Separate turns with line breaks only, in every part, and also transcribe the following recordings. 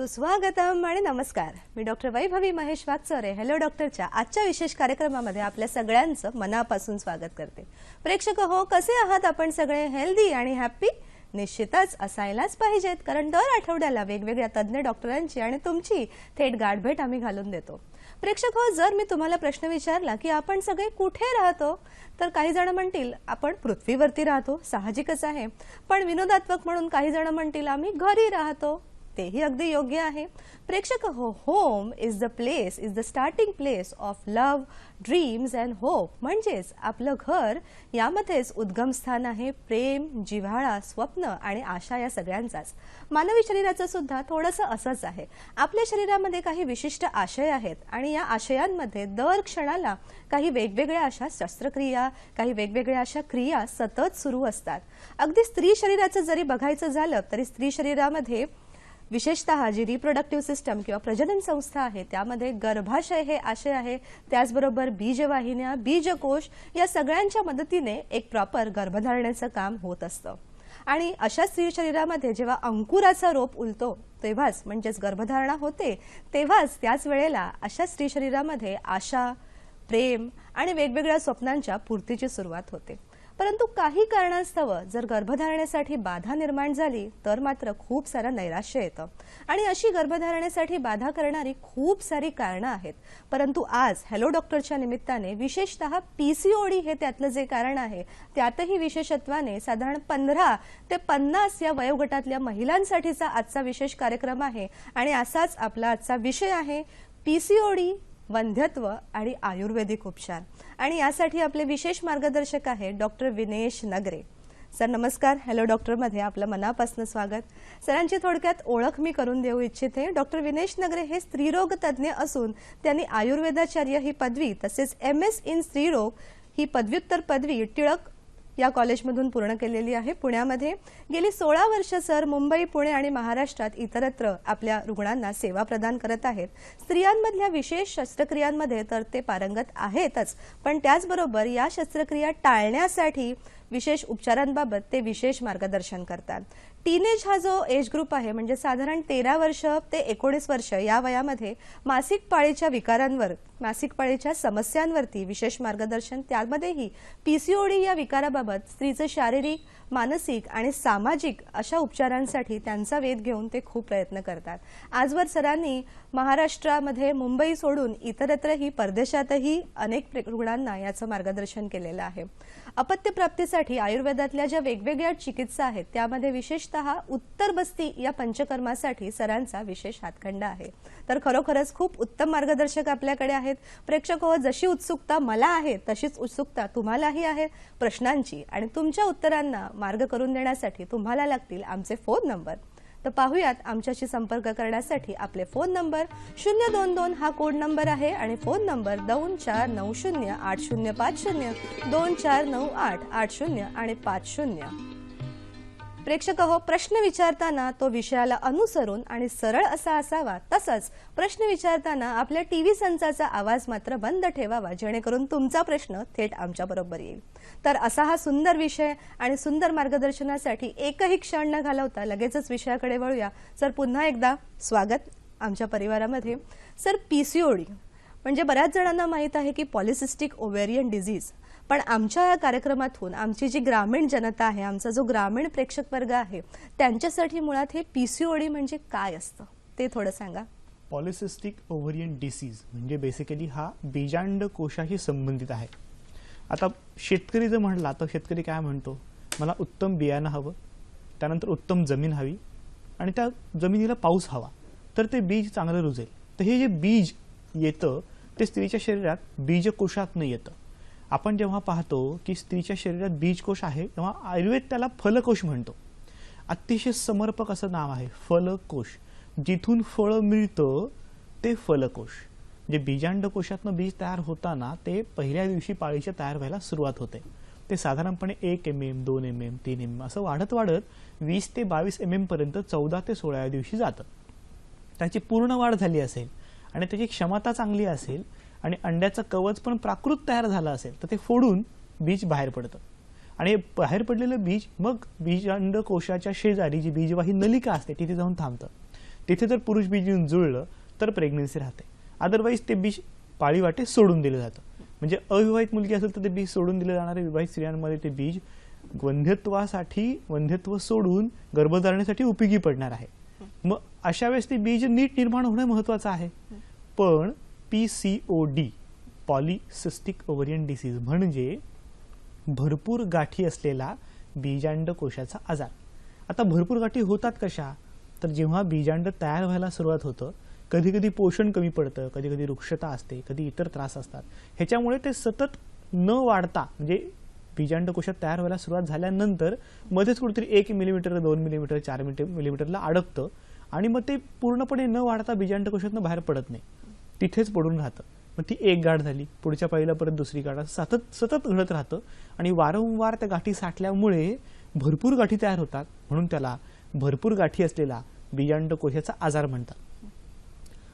सुस्वागतम आणि नमस्कार. मी डॉक्टर वैभवी महेश वागचौरे हेलो डॉक्टरच्या आजच्या विशेष कार्यक्रमामध्ये आपल्या सगळ्यांचं मनापासून स्वागत करते. प्रेक्षक हो, कसे आहात आपण सगळे? हेल्दी आणि हॅपी निश्चितच असायलाच पाहिजेत, कारण दर आठवड्याला वेगवेगळ्या तज्ञ डॉक्टरांची आणि तुमची थेट गाठभेट आम्ही घालून देतो. प्रेक्षक हो, जर मी तुम्हाला प्रश्न विचारला की आपण सगळे कुठे राहतो, तर काही जण म्हणतील आपण पृथ्वीवरती राहतो, साहजिकच आहे. पण विनोदात्मक म्हणून काही जण म्हणतील आम्ही घरी राहतो, तेही अगदी योग्य आहे. प्रेक्षक हो, home is the place, is the starting place of love, dreams and hope. म्हणजेच आपलं घर यामध्येच उद्गम स्थान आहे प्रेम, जिव्हाळा, स्वप्न आणि आशा या सगळ्यांचाच. मानवी शरीराचं सुद्धा थोडंसं असंच आहे. आपल्या शरीरामध्ये काही विशिष्ट आशय आहेत आणि या आशयांमध्ये दर क्षणाला काही वेगवेगळ्या अशा शस्त्रक्रिया, काही वेगवेगळ्या अशा क्रिया सतत सुरू असतात. अगदी स्त्री शरीराचं जरी बघायचं झालं तरी स्त्री शरीरामध्ये विशेषतः जी रिप्रोडक्टिव्ह सिस्टम किंवा प्रजनन संस्था आहे त्यामध्ये गर्भाशय हे आशय आहे, त्याचबरोबर बीजवाहिन्या, बीजकोश या सगळ्यांच्या मदतीने एक प्रॉपर गर्भधारणेचं काम होत असतं. आणि अशा स्त्री शरीरामध्ये जेव्हा अंकुराचा रोप उलतो तेव्हाच, म्हणजेच गर्भधारणा होते तेव्हाच, त्याच वेळेला अशा स्त्री शरीरामध्ये आशा, प्रेम आणि वेगवेगळ्या स्वप्नांच्या पूर्तीची सुरुवात होते. परंतु काही कारणास्तव जर गर्भधारणेसाठी बाधा निर्माण झाली तर मात्र खूप सारं नैराश्य येतं. आणि अशी गर्भधारणेसाठी बाधा करणारी खूप सारी कारणं आहेत. परंतु आज हेलो डॉक्टरच्या निमित्ताने विशेषतः पीसीओडी हे त्यातलं जे कारण आहे त्यातही विशेषत्वाने साधारण 15 ते 50 या वयोगटातल्या महिलांसाठीचा आजचा विशेष कार्यक्रम आहे. आणि असाच आपला आजचा विषय आहे पीसीओडी, वंध्यत्व आणि आयुर्वेदिक उपचार. आणि यासाठी आपले विशेष मार्गदर्शक आहे डॉक्टर विनेश नगरे. सर नमस्कार. हेलो डॉक्टर मध्ये आपलं मनापासून स्वागत. सरांची थोडक्यात ओळख मी करून देऊ इच्छिते. डॉक्टर विनेश नगरे हे स्त्रीरोग तज्ञ असून त्यांनी आयुर्वेदाचार्य ही पदवी तसेच MS इन स्त्रीरोग ही पदव्युत्तर पदवी टिळक या कॉलेजमधून पूर्ण केलेली आहे पुण्यामध्ये. गेली 16 वर्ष सर मुंबई, पुणे आणि महाराष्ट्रात इतरत्र आपल्या रुग्णांना सेवा प्रदान करत आहेत. स्त्रियांमधल्या विशेष शस्त्रक्रियांमध्ये तर ते पारंगत आहेतच, पण त्याचबरोबर या शस्त्रक्रिया टाळण्यासाठी विशेष उपचारांबाबत ते विशेष मार्गदर्शन करतात. टीनेज हा जो एज ग्रुप आहे, म्हणजे साधारण 13 वर्ष ते 19 वर्ष या वयामध्ये मासिक पाळीच्या विकारांवर, मासिक पाळीच्या समस्यांवरती विशेष मार्गदर्शन, त्यामध्येही पीसीओडी या विकाराबाबत स्त्रीचे शारीरिक, मानसिक आणि सामाजिक अशा उपचारांसाठी त्यांचा वेध घेऊन ते खूप प्रयत्न करतात. आजवर सरांनी महाराष्ट्रामध्ये मुंबई सोडून इतरत्रही परदेशातही अनेक रुग्णांना याचं मार्गदर्शन केलेलं आहे. अपत्य प्राप्तीसाठी आयुर्वेदातल्या ज्या वेगवेगळ्या चिकित्सा आहेत त्यामध्ये विशेषतः उत्तर बस्ती या पंचकर्मासाठी सरांचा विशेष हातखंडा आहे. तर खरोखरच खूप उत्तम मार्गदर्शक आपल्याकडे आहेत. प्रेक्षक हो, जशी उत्सुकता मला आहे तशीच उत्सुकता तुम्हालाही आहे प्रश्नांची, आणि तुमच्या उत्तरांना मार्ग करून देण्यासाठी तुम्हाला लागतील आमचे फोन नंबर. तर पाहूयात आमच्याशी संपर्क करण्यासाठी आपले फोन नंबर 022 हा कोड नंबर आहे आणि फोन नंबर 24908050, 249880 आणि 50. प्रेक्षक हो, प्रश्न विचारताना तो विषयाला अनुसरून आणि सरळ असा असावा. तसंच प्रश्न विचारताना आपल्या टीव्ही संचाचा आवाज मात्र बंद ठेवावा, जेणेकरून तुमचा प्रश्न थेट आमच्या बरोबर येईल. तर असा हा सुंदर विषय आणि सुंदर मार्गदर्शनासाठी एकही क्षण न घालवता लगेचच विषयाकडे वळूया. सर पुन्हा एकदा स्वागत आमच्या परिवारामध्ये. सर पीसीओडी म्हणजे बऱ्याच जणांना माहित आहे की पॉलिसिस्टिक ओव्हेरियन डिझीज, पण आमच्या या कार्यक्रमातून आमची जी ग्रामीण जनता आहे, आमचा जो ग्रामीण प्रेक्षक वर्ग आहे, त्यांच्यासाठी मुळात हे पीसीओडी म्हणजे काय असतं ते थोडं सांगा.
पॉलिसिस्टिक ओव्हरियन डिसीज म्हणजे बेसिकली हा बीजांड कोशाशी संबंधित आहे. आता शेतकरी जर म्हणला तर शेतकरी काय म्हणतो, मला उत्तम बियाणं हवं, त्यानंतर उत्तम जमीन हवी आणि त्या जमिनीला पाऊस हवा, तर ते बीज चांगलं रुजेल. तर हे जे बीज येतं ते स्त्रीच्या शरीरात बीजकोशातनं येतं. आपण जेव्हा पाहतो की स्त्रीच्या शरीरात बीजकोश आहे तेव्हा आयुर्वेद त्याला फलकोश म्हणतो. अतिशय समर्पक असं नाव आहे फलकोश. जिथून फळ मिळतं ते फलकोश. जे बीजांडकोशातनं बीज तयार होताना ते पहिल्या दिवशी पाळीच्या तयार व्हायला सुरुवात होते. ते साधारणपणे 1 mm, 2 mm, 3 mm असं वाढत वाढत 20 ते 22 mm पर्यंत 14 ते 16व्या दिवशी जातं. त्याची पूर्ण वाढ झाली असेल आणि त्याची क्षमता चांगली असेल आणि अंड्याचं कवच पण प्राकृत तयार झालं असेल तर ते फोडून बीज बाहेर पडतं. आणि बाहेर पडलेलं बीज मग बीजांड कोशाच्या शेजारी जी बीजवाही नलिका असते तिथे जाऊन थांबतं. तिथे जर पुरुष बीज येऊन जुळलं तर प्रेग्नन्सी राहते, अदरवाईज ते बीज पाळी वाटे सोडून दिलं जातं. म्हणजे अविवाहित मुलगी असेल तर ते बीज सोडून दिलं जाणार आहे. विवाहित स्त्रियांमध्ये ते बीज वंध्यत्व सोडून गर्भधारणेसाठी उपयोगी पडणार आहे. मग अशा वेळेस ते बीज नीट निर्माण होणं महत्वाचं आहे. पण PCOD पॉलिसिस्टिक ओव्हरियन डिसीज म्हणजे भरपूर गाठी असलेला बीजांड कोशाचा आजार. आता भरपूर गाठी होतात कशा, तर जेव्हा बीजांड तयार व्हायला सुरुवात होतं, कधी कधी पोषण कमी पडतं, कधी कधी वृक्षता असते, कधी इतर त्रास असतात. ह्याच्यामुळे ते सतत न वाढता म्हणजे बीजांड कोशात तयार व्हायला सुरुवात झाल्यानंतर मध्येच कुठेतरी 1 मिलीमीटर 2 मिलीमीटर 4 मिलीमीटरला अडकतं आणि मग ते पूर्णपणे न वाढता बीजांड कोशातनं बाहेर पडत नाही, तिथेच पडून राहतं. मग ती एक गाठ झाली, पुढच्या पाळीला परत दुसरी गाठ, सतत सतत घडत राहतं आणि वारंवार त्या गाठी साठल्यामुळे भरपूर गाठी तयार होतात. म्हणून त्याला भरपूर गाठी असलेला बीजांड कोशाचा आजार म्हणतात.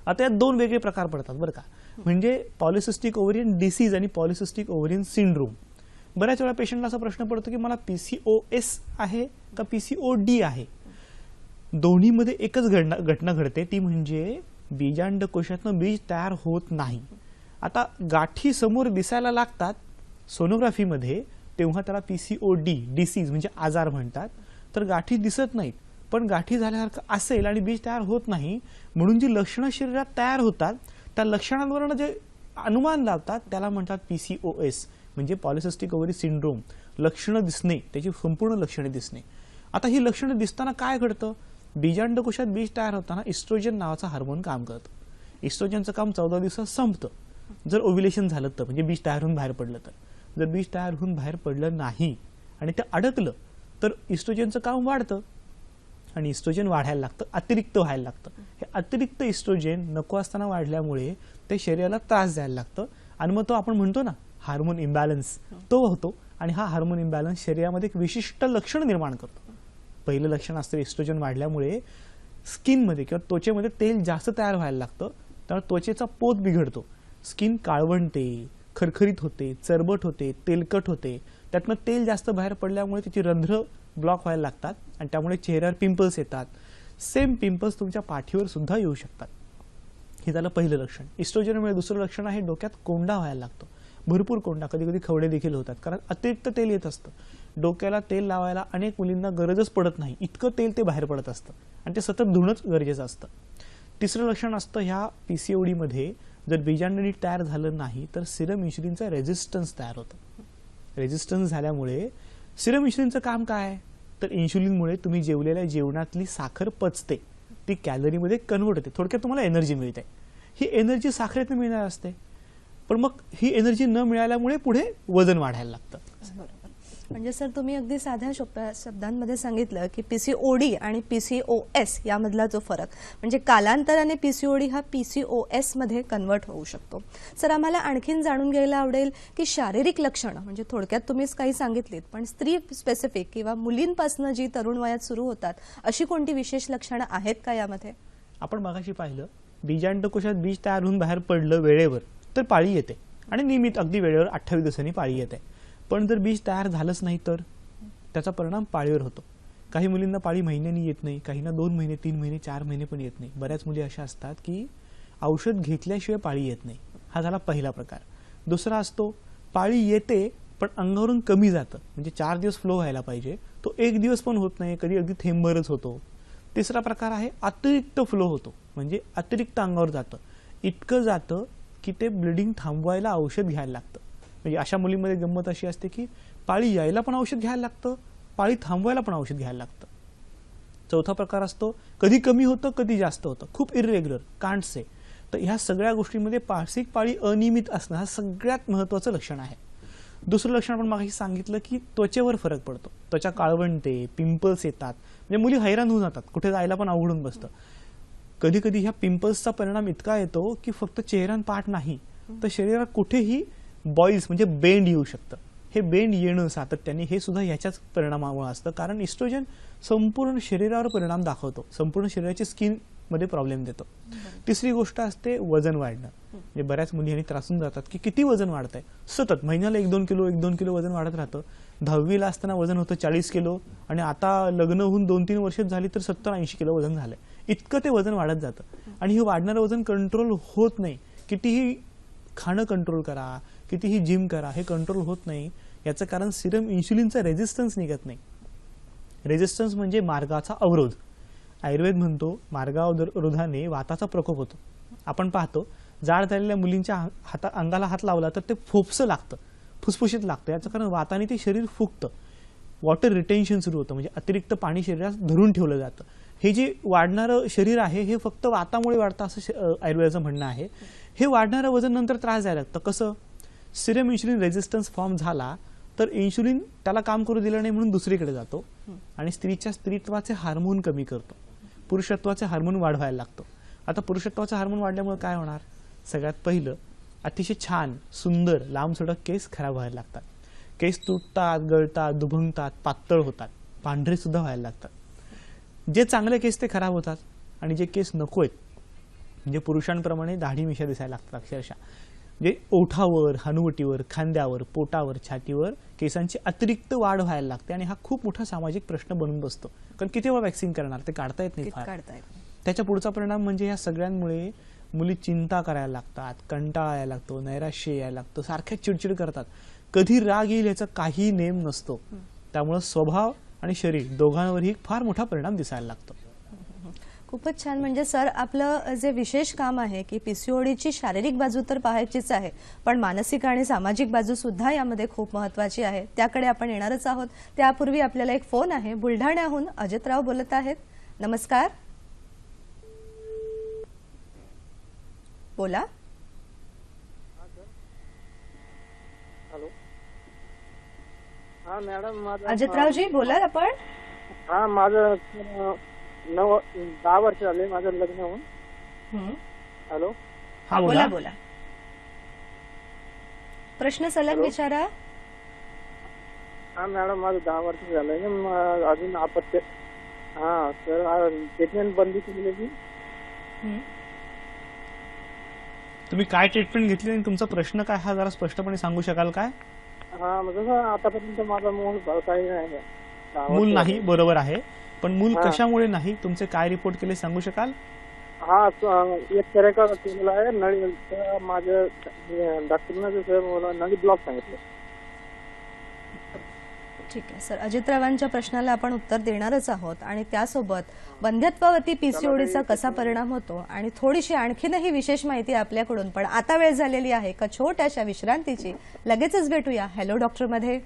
आता यात 2 वेगळे प्रकार पडतात बरं का, म्हणजे पॉलिसिस्टिक ओव्हरियन डिसीज आणि पॉलिसिस्टिक ओव्हरियन सिंड्रोम. बऱ्याच वेळा पेशंटला असा प्रश्न पडतो की मला PCOS आहे का PCOD आहे. दोन्हीमध्ये एकच घटना घडते, ती म्हणजे बीजांड कोशातनं बीज तयार होत नाही. आता गाठी समोर दिसायला लागतात सोनोग्राफीमध्ये, तेव्हा त्याला PCOD डिसीज म्हणजे आजार म्हणतात. तर गाठी दिसत नाहीत, पण गाठी झाल्यासारखं असेल आणि बीज तयार होत नाही, म्हणून जी लक्षणं शरीरात तयार होतात त्या लक्षणांवरून जे अनुमान लावतात त्याला म्हणतात PCOS म्हणजे पॉलिसिस्टिक ओव्हरी सिंड्रोम. लक्षणं दिसणे, त्याची संपूर्ण लक्षणे दिसणे. आता ही लक्षणं दिसताना काय घडतं, बीजांड कोशात बीज तयार होताना इस्ट्रोजन नावाचा हार्मोन काम करतं. इस्ट्रोजनचं काम 14 दिवसात संपतं जर ओव्युलेशन झालं तर, म्हणजे बीज तयार होऊन बाहेर पडलं तर. जर बीज तयार होऊन बाहेर पडलं नाही आणि ते अडकलं तर इस्ट्रोजनचं काम वाढतं आणि इस्ट्रोजन वाढायला लागतं, अतिरिक्त व्हायला लागतं. हे अतिरिक्त इस्ट्रोजन नको असताना वाढल्यामुळे ते शरीराला त्रास द्यायला लागतं आणि मग तो आपण म्हणतो ना हार्मोन इम्बॅलन्स, तो होतो. आणि हा हार्मोन इम्बॅलन्स शरीरामध्ये एक विशिष्ट लक्षण निर्माण करतो. पहिलं लक्षण असतं इस्ट्रोजन वाढल्यामुळे स्किनमध्ये किंवा त्वचेमध्ये तेल जास्त तयार व्हायला लागतं, त्यामुळे त्वचेचा पोत बिघडतो, स्किन काळवंटे, खरखरीत होते, चरबट होते, तेलकट होते. त्यातनं तेल जास्त बाहेर पडल्यामुळे त्याची रंध्र ब्लॉक व्हायला लागतात आणि त्यामुळे चेहऱ्यावर पिंपल्स येतात. सेम पिंपल्स तुमच्या पाठीवर सुद्धा येऊ शकतात. हे झालं पहिलं लक्षण. इस्ट्रोजनमुळे दुसरं लक्षण आहे डोक्यात कोंडा व्हायला लागतो, भरपूर कोंडा, कधी कधी खवडे देखील होतात, कारण अतिरिक्त तेल येत असतं. डोक्याला तेल लावायला अनेक मुलींना गरजच पडत नाही, इतकं तेल ते बाहेर पडत असतं आणि ते सतत धुणंच गरजेचं असतं. तिसरं लक्षण असतं ह्या PCOD मध्ये, जर बीजांड नीट तयार झालं नाही तर सिरम इन्शुलिनचा रेझिस्टन्स तयार होतं. रेझिस्टन्स झाल्यामुळे सिरम इन्शुलिनचं काम काय, तर इन्शुलिनमुळे तुम्ही जेवलेल्या जेवणातली साखर पचते, ती कॅलरीमध्ये कन्व्हर्ट होते, थोडक्यात तुम्हाला एनर्जी मिळते. ही एनर्जी साखरेतून मिळणार असते, पण मग ही एनर्जी न मिळाल्यामुळे पुढे वजन वाढायला लागतं.
म्हणजे सर तुम्ही अगदी साध्या सोप्या शब्दांमध्ये सांगितलं की PCOD आणि PCOS यामधला जो फरक, म्हणजे कालांतराने PCOD हा PCOS मध्ये कन्वर्ट होऊ शकतो. सर आम्हाला आणखीन जाणून घ्यायला आवडेल की शारीरिक लक्षणं, म्हणजे थोडक्यात तुम्हीच काही सांगितलीत, पण स्त्री स्पेसिफिक किंवा मुलींपासून जी तरुण वयात सुरू होतात अशी कोणती विशेष लक्षणं आहेत का यामध्ये?
आपण मगाशी पाहिलं बीजांड कोशात बीज तयार होऊन बाहेर पडलं वेळेवर तर पाळी येते आणि नियमित अगदी वेळेवर 28 दिवसांनी पाळी येते. पण जर बीज तयार झालंच नाही तर त्याचा परिणाम पाळीवर होतो. काही मुलींना पाळी महिन्यांनी येत नाही, काहींना 2 महिने 3 महिने 4 महिने पण येत नाही. बऱ्याच मुली अशा असतात की औषध घेतल्याशिवाय पाळी येत नाही. हा झाला पहिला प्रकार. दुसरा असतो पाळी येते पण अंगावरून कमी जातं, म्हणजे 4 दिवस फ्लो व्हायला पाहिजे, तो 1 दिवस पण होत नाही, कधी अगदी थेंबरच होतो. तिसरा प्रकार आहे अतिरिक्त फ्लो होतो, म्हणजे अतिरिक्त अंगावर जातं, इतकं जातं की ते ब्लिडिंग थांबवायला औषध घ्यायला लागतं. म्हणजे अशा मुलींमध्ये गंमत अशी असते की पाळी यायला पण औषध घ्यायला लागतं, पाळी थांबवायला पण औषध घ्यायला लागतं. चौथा प्रकार असतो कधी कमी होतं कधी जास्त होतं, खूप इरेग्युलर, कांट से. तर ह्या सगळ्या गोष्टींमध्ये मासिक पाळी अनियमित असणं हा सगळ्यात महत्त्वाचं लक्षण आहे. दुसरं लक्षण आपण मागे सांगितलं की त्वचेवर फरक पडतो, त्वचा काळवंटे, पिंपल्स येतात, म्हणजे मुली हैराण होऊन जातात, कुठे जायला पण अवघडून बसतं. कधी कधी ह्या पिंपल्सचा परिणाम इतका येतो की फक्त चेहरा पाठ नाही तर शरीरात कुठेही बॉईल्स म्हणजे बेंड येऊ शकतं. हे बेंड येणं सातत्याने हे सुद्धा ह्याच्याच परिणामामुळे असतं, कारण इस्ट्रोजन संपूर्ण शरीरावर परिणाम दाखवतो, संपूर्ण शरीराची स्किन मध्ये प्रॉब्लेम देतो. तिसरी गोष्ट असते वजन वाढणं. म्हणजे बऱ्याच मुली यांनी त्रासून जातात की किती वजन वाढतंय, सतत महिन्याला 1-2 किलो वजन वाढत राहतं. 10वी ला असताना वजन होतं 40 किलो आणि आता लग्न होऊन 2-3 वर्षच झाली तर 70-80 किलो वजन झालंय. इतकं ते वजन वाढत जातं आणि हे वाढणारं वजन कंट्रोल होत नाही. कितीही खाणं कंट्रोल करा, कितीही जिम करा, हे कंट्रोल होत नाही. याचं कारण सिरम इन्शुलिनचा रेझिस्टन्स निघत नाही. रेझिस्टन्स म्हणजे मार्गाचा अवरोध. आयुर्वेद म्हणतो मार्गावरोधाने वाताचा प्रकोप होतो. आपण पाहतो जाड झालेल्या मुलींच्या अंगाला हात लावला तर ते फोपसं लागतं, फुसफुशीत लागतं. याचं कारण वाताने ते शरीर फुगतं, वॉटर रिटेन्शन सुरू होतं, म्हणजे अतिरिक्त पाणी शरीरात धरून ठेवलं जातं. हे जे वाढणारं शरीर आहे हे फक्त वातामुळे वाढतं असं आयुर्वेदाचं म्हणणं आहे. हे वाढणारं वजन नंतर त्रास द्यायला लागतं. कसं? सिरम इन्शुलिन रेझिस्टन्स फॉर्म झाला तर इन्शुलिन त्याला काम करू दिलं नाही म्हणून दुसरीकडे जातो आणि स्त्रीच्या स्त्रीत्वाचे हार्मोन कमी करतो, पुरुषत्वाचे हार्मोन वाढवायला लागतो. आता पुरुषत्वाचे हार्मोन वाढल्यामुळे काय होणार? सगळ्यात पहिलं अतिशय छान सुंदर लांब सडक केस खराब व्हायला लागतात. केस तुटतात, गळतात, दुभंगतात, पातळ होतात, पांढरे सुद्धा व्हायला लागतात. जे चांगले केस ते खराब होतात आणि जे केस नको आहेत म्हणजे पुरुषांप्रमाणे दाढी मिशा दिसायला लागतात. अक्षरशः जे ओठावर, हनुवटीवर, खांद्यावर, पोटावर, छातीवर केसांची अतिरिक्त वाढ व्हायला लागते आणि हा खूप मोठा सामाजिक प्रश्न बनून बसतो. कारण किती वेळा वॅक्सिंग करणार, ते काढता येत नाही. त्याच्या पुढचा परिणाम म्हणजे या सगळ्यांमुळे मुली चिंता करायला लागतात, कंटाळा यायला लागतो, नैराश्य यायला लागतं, सारख्या चिडचिड करतात. कधी राग येईल याचा काही नेम नसतो. त्यामुळे स्वभाव आणि शरीर दोघांवरही फार मोठा परिणाम दिसायला लागतो.
खूपच छान. म्हणजे सर आपलं जे विशेष काम आहे की पीसीओडीची शारीरिक बाजू तर पाहायचीच आहे, पण मानसिक आणि सामाजिक बाजू सुद्धा यामध्ये खूप महत्त्वाची आहे. त्याकडे आपण येणारच आहोत. त्यापूर्वी आपल्याला एक फोन आहे. बुलढाण्याहून अजितराव बोलत आहेत. नमस्कार, बोला.
हॅलो. हा मॅडम, माझं
अजितरावजी बोला आपण.
हा माझं 10 वर्ष झाले माझं लग्न होऊन. हॅलो.
हा
बोला बोला. प्रश्न सलग विचारा.
हा मॅडम, माझं 10 वर्ष झालंय, अजून अपत्य. हा सर, ट्रीटमेंट बंदी केलेली.
तुम्ही काय ट्रीटमेंट घेतली आणि तुमचा प्रश्न काय हा जरा स्पष्टपणे सांगू शकाल काय?
हा म्हणजे आतापर्यंत माझा मूल काही नाही.
मूल नाही, बरोबर आहे, पण मूल कशामुळे नाही, तुमचे काय रिपोर्ट केले सांगू शकाल?
हा एक तऱ्हेचा केलेला आहे. नळी माझ्या डॉक्टरने सर मला नळी ब्लॉक सांगितलं.
ठीक आहे सर, अजितरावांच्या प्रश्नाला आपण उत्तर देणारच आहोत आणि त्यासोबत वंध्यत्वावरती पीसीओडीचा कसा परिणाम होतो आणि थोडीशी आणखीनही विशेष माहिती आपल्याकडून. पण आता वेळ झालेली आहे एका छोट्याशा विश्रांतीची. लगेचच भेटूया हॅलो डॉक्टर मध्ये.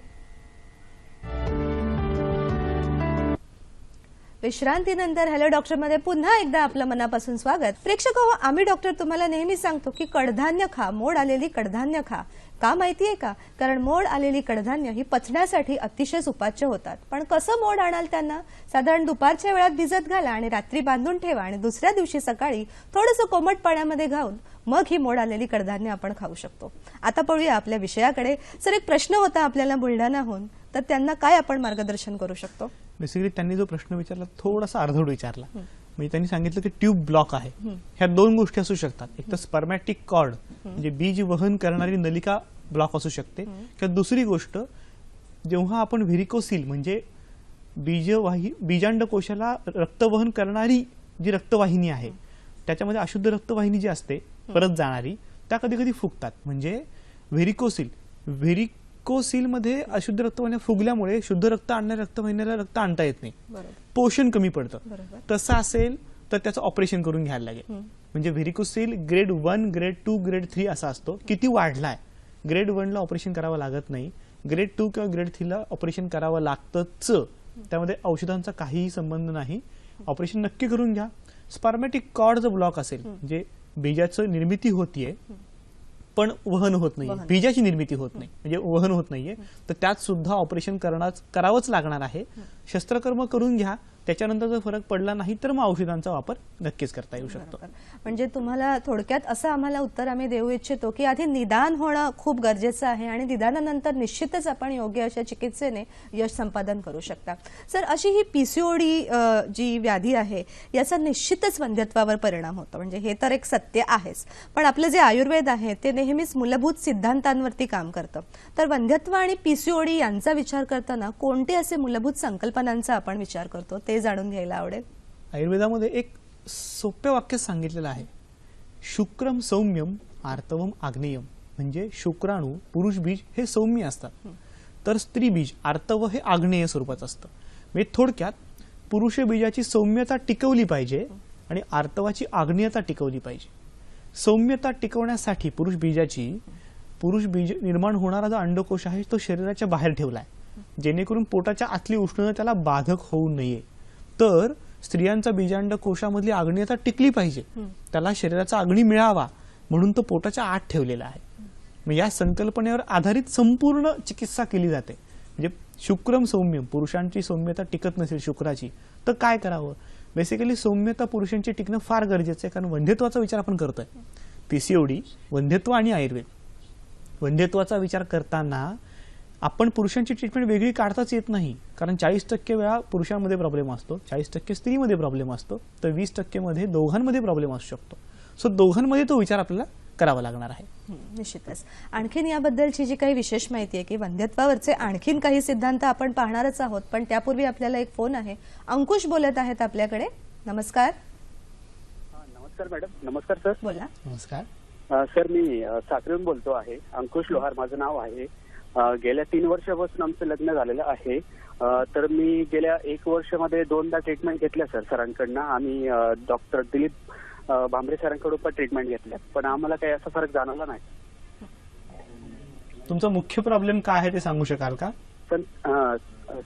विश्रांतीनंतर हॅलो डॉक्टर मध्ये पुन्हा एकदा आपलं मनापासून स्वागत. प्रेक्षक हो, आम्ही डॉक्टर तुम्हाला नेहमी सांगतो की कडधान्य खा, मोड आलेली कडधान्य खा. का माहितीये का? कारण मोड आलेली कडधान्य ही पचण्यासाठी अतिशय सुपाच्य होतात. पण कसं मोड आणाल त्यांना? साधारण दुपारच्या वेळात भिजत घाला आणि रात्री बांधून ठेवा आणि दुसऱ्या दिवशी सकाळी थोडंसं कोमट पाण्यामध्ये घालून मग ही मोड आलेली कडधान्य आपण खाऊ शकतो. आता पळूया आपल्या विषयाकडे. सर, एक प्रश्न होता आपल्याला बुलढाण्याहून, तर त्यांना काय आपण मार्गदर्शन करू शकतो?
बेसिकली त्यांनी जो प्रश्न विचारला थोडासा अर्धवट विचारला. म्हणजे त्यांनी सांगितलं की ट्यूब ब्लॉक आहे. ह्या दोन गोष्टी असू शकतात. एक तर स्पर्मॅटिक कॉर्ड म्हणजे बीज वहन करणारी नलिका ब्लॉक असू शकते, किंवा दुसरी गोष्ट जेव्हा आपण व्हेरिकोसिल म्हणजे बीजांडकोशाला रक्तवहन करणारी जी रक्तवाहिनी आहे त्याच्यामध्ये अशुद्ध रक्तवाहिनी जी असते परत जाणारी, त्या कधी कधी फुगतात. म्हणजे व्हेरिकोसिल मध्ये अशुद्ध रक्तवाहिन्या फुगल्यामुळे शुद्ध रक्त आणणाऱ्या रक्तवाहिन्याला रक्त आणता येत नाही, पोषण कमी पडतं. तसं असेल तर त्याचं ऑपरेशन करून घ्यायला लागेल. म्हणजे व्हेरिकोसिल ग्रेड 1, ग्रेड 2, ग्रेड 3 असा असतो. किती वाढलाय, ग्रेड 1 ला ऑपरेशन करावं लागत नाही, ग्रेड 2 किंवा ग्रेड 3 ला ऑपरेशन करावं लागतंच. त्यामध्ये औषधांचा काहीही संबंध नाही. ऑपरेशन नक्की करून घ्या. स्पर्मॅटिक कॉर्ड जर ब्लॉक असेल म्हणजे बीजाचं निर्मिती होतीये पण वहन होत नाहीये, बीजाची निर्मिती होत नाही म्हणजे वहन होत नाहीये, तर त्यात सुद्धा ऑपरेशन करावंच लागणार आहे. शस्त्रकर्म करून घ्या. त्याच्यानंतर जर फरक पडला नाही तर मग औषधांचा वापर नक्कीच करता येऊ शकतो.
म्हणजे तुम्हाला थोडक्यात असं आम्हाला उत्तर आम्ही देऊ इच्छितो की आधी निदान होणं खूप गरजेचं आहे आणि निदानानंतर निश्चितच आपण योग्य अशा चिकित्सेने यश संपादन करू शकता. सर, अशी ही पीसीओडी जी व्याधी आहे याचा निश्चितच वंध्यत्वावर परिणाम होतो, म्हणजे हे तर एक सत्य आहेच. पण आपलं जे आयुर्वेद आहे ते नेहमीच मूलभूत सिद्धांतांवरती काम करतं. तर वंध्यत्व आणि पीसीओडी यांचा विचार करताना कोणते असे मूलभूत संकल्पनांचा आपण विचार करतो ते जाणून घ्यायला आवडेल.
आयुर्वेदामध्ये एक सोप्या वाक्यात सांगितलेलं आहे, शुक्रम सौम्यम आर्तवम आग्नेयम. म्हणजे शुक्राणू पुरुष बीज हे सौम्य असतात, तर स्त्री बीज आर्तव हे आग्नेय स्वरूपाचं असतं. म्हणजे थोडक्यात पुरुष बीजाची सौम्यता टिकवली पाहिजे आणि आर्तवाची आग्नेयता टिकवली पाहिजे. सौम्यता टिकवण्यासाठी पुरुष बीज निर्माण होणारा जो अंडकोश आहे तो शरीराच्या बाहेर ठेवलाय, जेणेकरून पोटाच्या आतली उष्णता त्याला बाधक होऊ नये. तर स्त्रियांचा बीजांडकोशामधली आग्नेयता टिकली पाहिजे, त्याला शरीराचा अग्नी मिळावा म्हणून तो पोटाच्या आत ठेवलेला आहे. मग या संकल्पनेवर आधारित संपूर्ण चिकित्सा केली जाते. म्हणजे शुक्रम सौम्यम, पुरुषांची सौम्यता टिकत नसेल शुक्राची तर काय करावं. बेसिकली सौम्यता पुरुषांची टिकणं फार गरजेचं आहे, कारण वंध्यत्वाचा विचार आपण करतोय. पीसीओडी, वंध्यत्व आणि आयुर्वेद. वंध्यत्वाचा विचार करताना आपण पुरुषांची ट्रीटमेंट वेगळी काढताच येत नाही, कारण 40% वेळा पुरुषांमध्ये प्रॉब्लेम असतो, 40% स्त्रीमध्ये प्रॉब्लेम असतो, तर 20% मध्ये दोघांमध्ये प्रॉब्लेम असू शकतो. सो दोघांमध्ये तो विचार आपल्याला करावा लागणार आहे.
निश्चितच. आणखीन याबद्दलची जी काही विशेष माहिती आहे की वंध्यत्वावरचे आणखीन काही सिद्धांत आपण पाहणारच आहोत, पण त्यापूर्वी आपल्याला एक फोन आहे. अंकुश बोलत आहेत आपल्याकडे. नमस्कार.
नमस्कार मॅडम. नमस्कार सर.
बोला.
नमस्कार
सर, मी साताऱ्याहून बोलतो आहे. अंकुश लोहार माझं नाव आहे. गेल्या 3 वर्षापासून आमचं लग्न झालेलं आहे. तर मी गेल्या 1 वर्षामध्ये 2दा ट्रीटमेंट घेतल्या सरांकडनं. आम्ही डॉक्टर दिलीप भांबरे सरांकडून पण ट्रीटमेंट घेतल्या, पण आम्हाला काही असा फरक जाणवला नाही.
तुमचा मुख्य प्रॉब्लेम काय आहे ते सांगू शकाल का?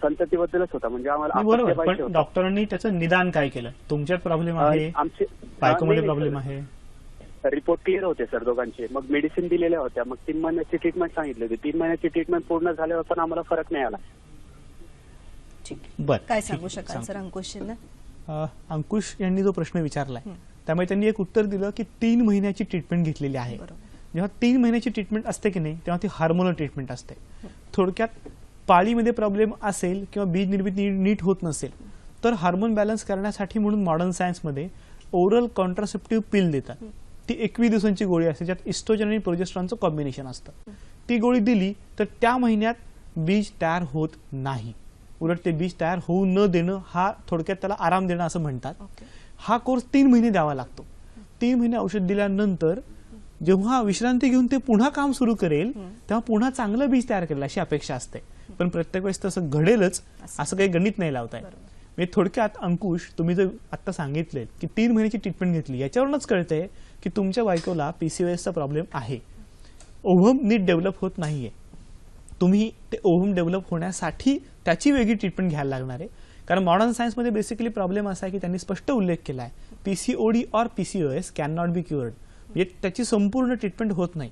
संततीबद्दलच होता. म्हणजे आम्हाला
बरोबर, पण डॉक्टरांनी त्याचं निदान काय केलं? तुमच्यात प्रॉब्लेम आहे,
आमचे
बायकोमध्ये प्रॉब्लेम आहे?
रिपोर्ट क्लिअर होते सर दोघांचे. मग मेडिसिन दिलेल्या होत्या, मग 3 महिन्याची ट्रीटमेंट सांगितली होती. 3 महिन्याची ट्रीटमेंट पूर्ण झाल्यावर पण आम्हाला फरक नाही आला.
बरं, काय सांगू शकाल सर अंकुशजींना?
अंकुश यांनी जो प्रश्न विचारलाय त्यामुळे त्यांनी एक उत्तर दिलं की 3 महिन्याची ट्रीटमेंट घेतलेली आहे. जेव्हा 3 महिन्याची ट्रीटमेंट असते की नाही, तेव्हा ती हार्मोनल ट्रीटमेंट असते. थोडक्यात पाळीमध्ये प्रॉब्लेम असेल किंवा बीज निर्मिती नीट होत नसेल तर हार्मोन बॅलन्स करण्यासाठी म्हणून मॉडर्न सायन्समध्ये ओरल कॉन्ट्रासेप्टिव्ह पिल देतात. ती 21 दिवसांची गोळी असते, ज्यात इस्ट्रोजन आणि प्रोजेस्टेरॉनचं कॉम्बिनेशन असतं. ती गोळी दिली तर त्या महिन्यात बीज तयार होत नाही. उलट ते बीज तयार होऊ न देणं, हा थोडक्यात त्याला आराम देणं असं म्हणतात. हा कोर्स 3 महिने द्यावा लागतो. 3 महिने औषध दिल्यानंतर जेव्हा विश्रांती घेऊन ते पुन्हा काम सुरू करेल तेव्हा पुन्हा चांगलं बीज तयार करेल अशी अपेक्षा असते. पण प्रत्येक वेळेस तसं घडेलच असं काही गणित नाही लावताय. म्हणजे थोडक्यात अंकुश, तुम्ही जर आता सांगितले की 3 महिन्याची ट्रीटमेंट घेतली, याच्यावरूनच कळतंय की तुमच्या बायकोला पीसीओएसचा प्रॉब्लेम आहे. ओव्हम नीट डेव्हलप होत नाहीये. तुम्ही ते ओव्हम डेव्हलप होण्यासाठी त्याची वेगळी ट्रीटमेंट घ्यायला लागणार आहे. कारण मॉडर्न सायन्समध्ये बेसिकली प्रॉब्लेम असा आहे की त्यांनी स्पष्ट उल्लेख केला आहे, पीसीओडी और पीसीओएस कॅन नॉट बी क्युअर्ड. म्हणजे त्याची संपूर्ण ट्रीटमेंट होत नाही.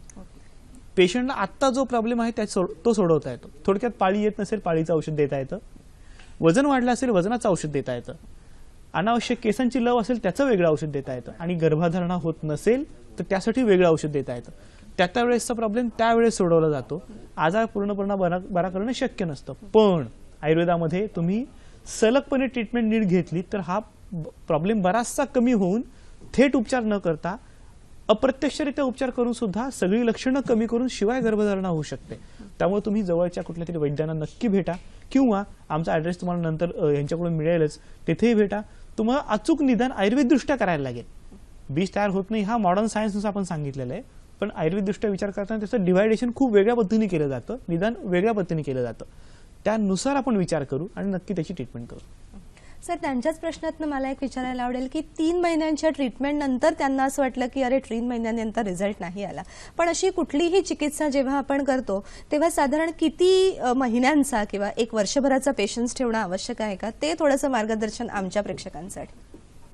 पेशंटला आत्ता जो प्रॉब्लेम आहे तो सोडवता येतो. थोडक्यात पाळी येत नसेल पाळीचं औषध देता येतं, वजन वाढलं असेल वजनाचं औषध देता येतं, अनावश्यक केसांची लव असेल त्याचं वेगळं औषध देता येतं, आणि गर्भधारणा होत नसेल तर त्यासाठी वेगळं औषध देता येतं. त्या वेळेसचा प्रॉब्लेम त्यावेळेस सोडवला जातो. आजार पूर्णपणे बरा करणं शक्य नसतं. पण आयुर्वेदामध्ये तुम्ही सलगपणे ट्रीटमेंट नीट घेतली तर हा प्रॉब्लेम बराचसा कमी होऊन थेट उपचार न करता अप्रत्यक्षरित्या उपचार करून सुद्धा सगळी लक्षणं कमी करून शिवाय गर्भधारणा होऊ शकते. त्यामुळे तुम्ही जवळच्या कुठल्या तरी वैद्यांना नक्की भेटा, किंवा आमचा ॲड्रेस तुम्हाला नंतर यांच्याकडून मिळेलच, तिथेही भेटा. तुम्हाला अचूक निदान आयुर्वेददृष्ट्या करायला लागेल. बीज तयार होत नाही हा मॉडर्न सायन्सनुसार आपण सांगितलेलं आहे, पण आयुर्वेददृष्ट्या विचार करताना त्याचं डिव्हायडेशन खूप वेगळ्या पद्धतीने केलं जातं, निदान वेगळ्या पद्धतीने केलं जातं. त्यानुसार आपण विचार करू आणि नक्की त्याची ट्रीटमेंट करू.
सर, त्यांच्याच प्रश्नातनं मला एक विचारायला आवडेल की 3 महिन्यांच्या ट्रीटमेंट नंतर त्यांना असं वाटलं की अरे 3 महिन्यानंतर रिझल्ट नाही आला, पण अशी कुठलीही चिकित्सा जेव्हा आपण करतो तेव्हा साधारण किती महिन्यांचा किंवा 1 वर्षभराचा पेशन्स ठेवणं आवश्यक आहे का, ते थोडंसं मार्गदर्शन आमच्या प्रेक्षकांसाठी.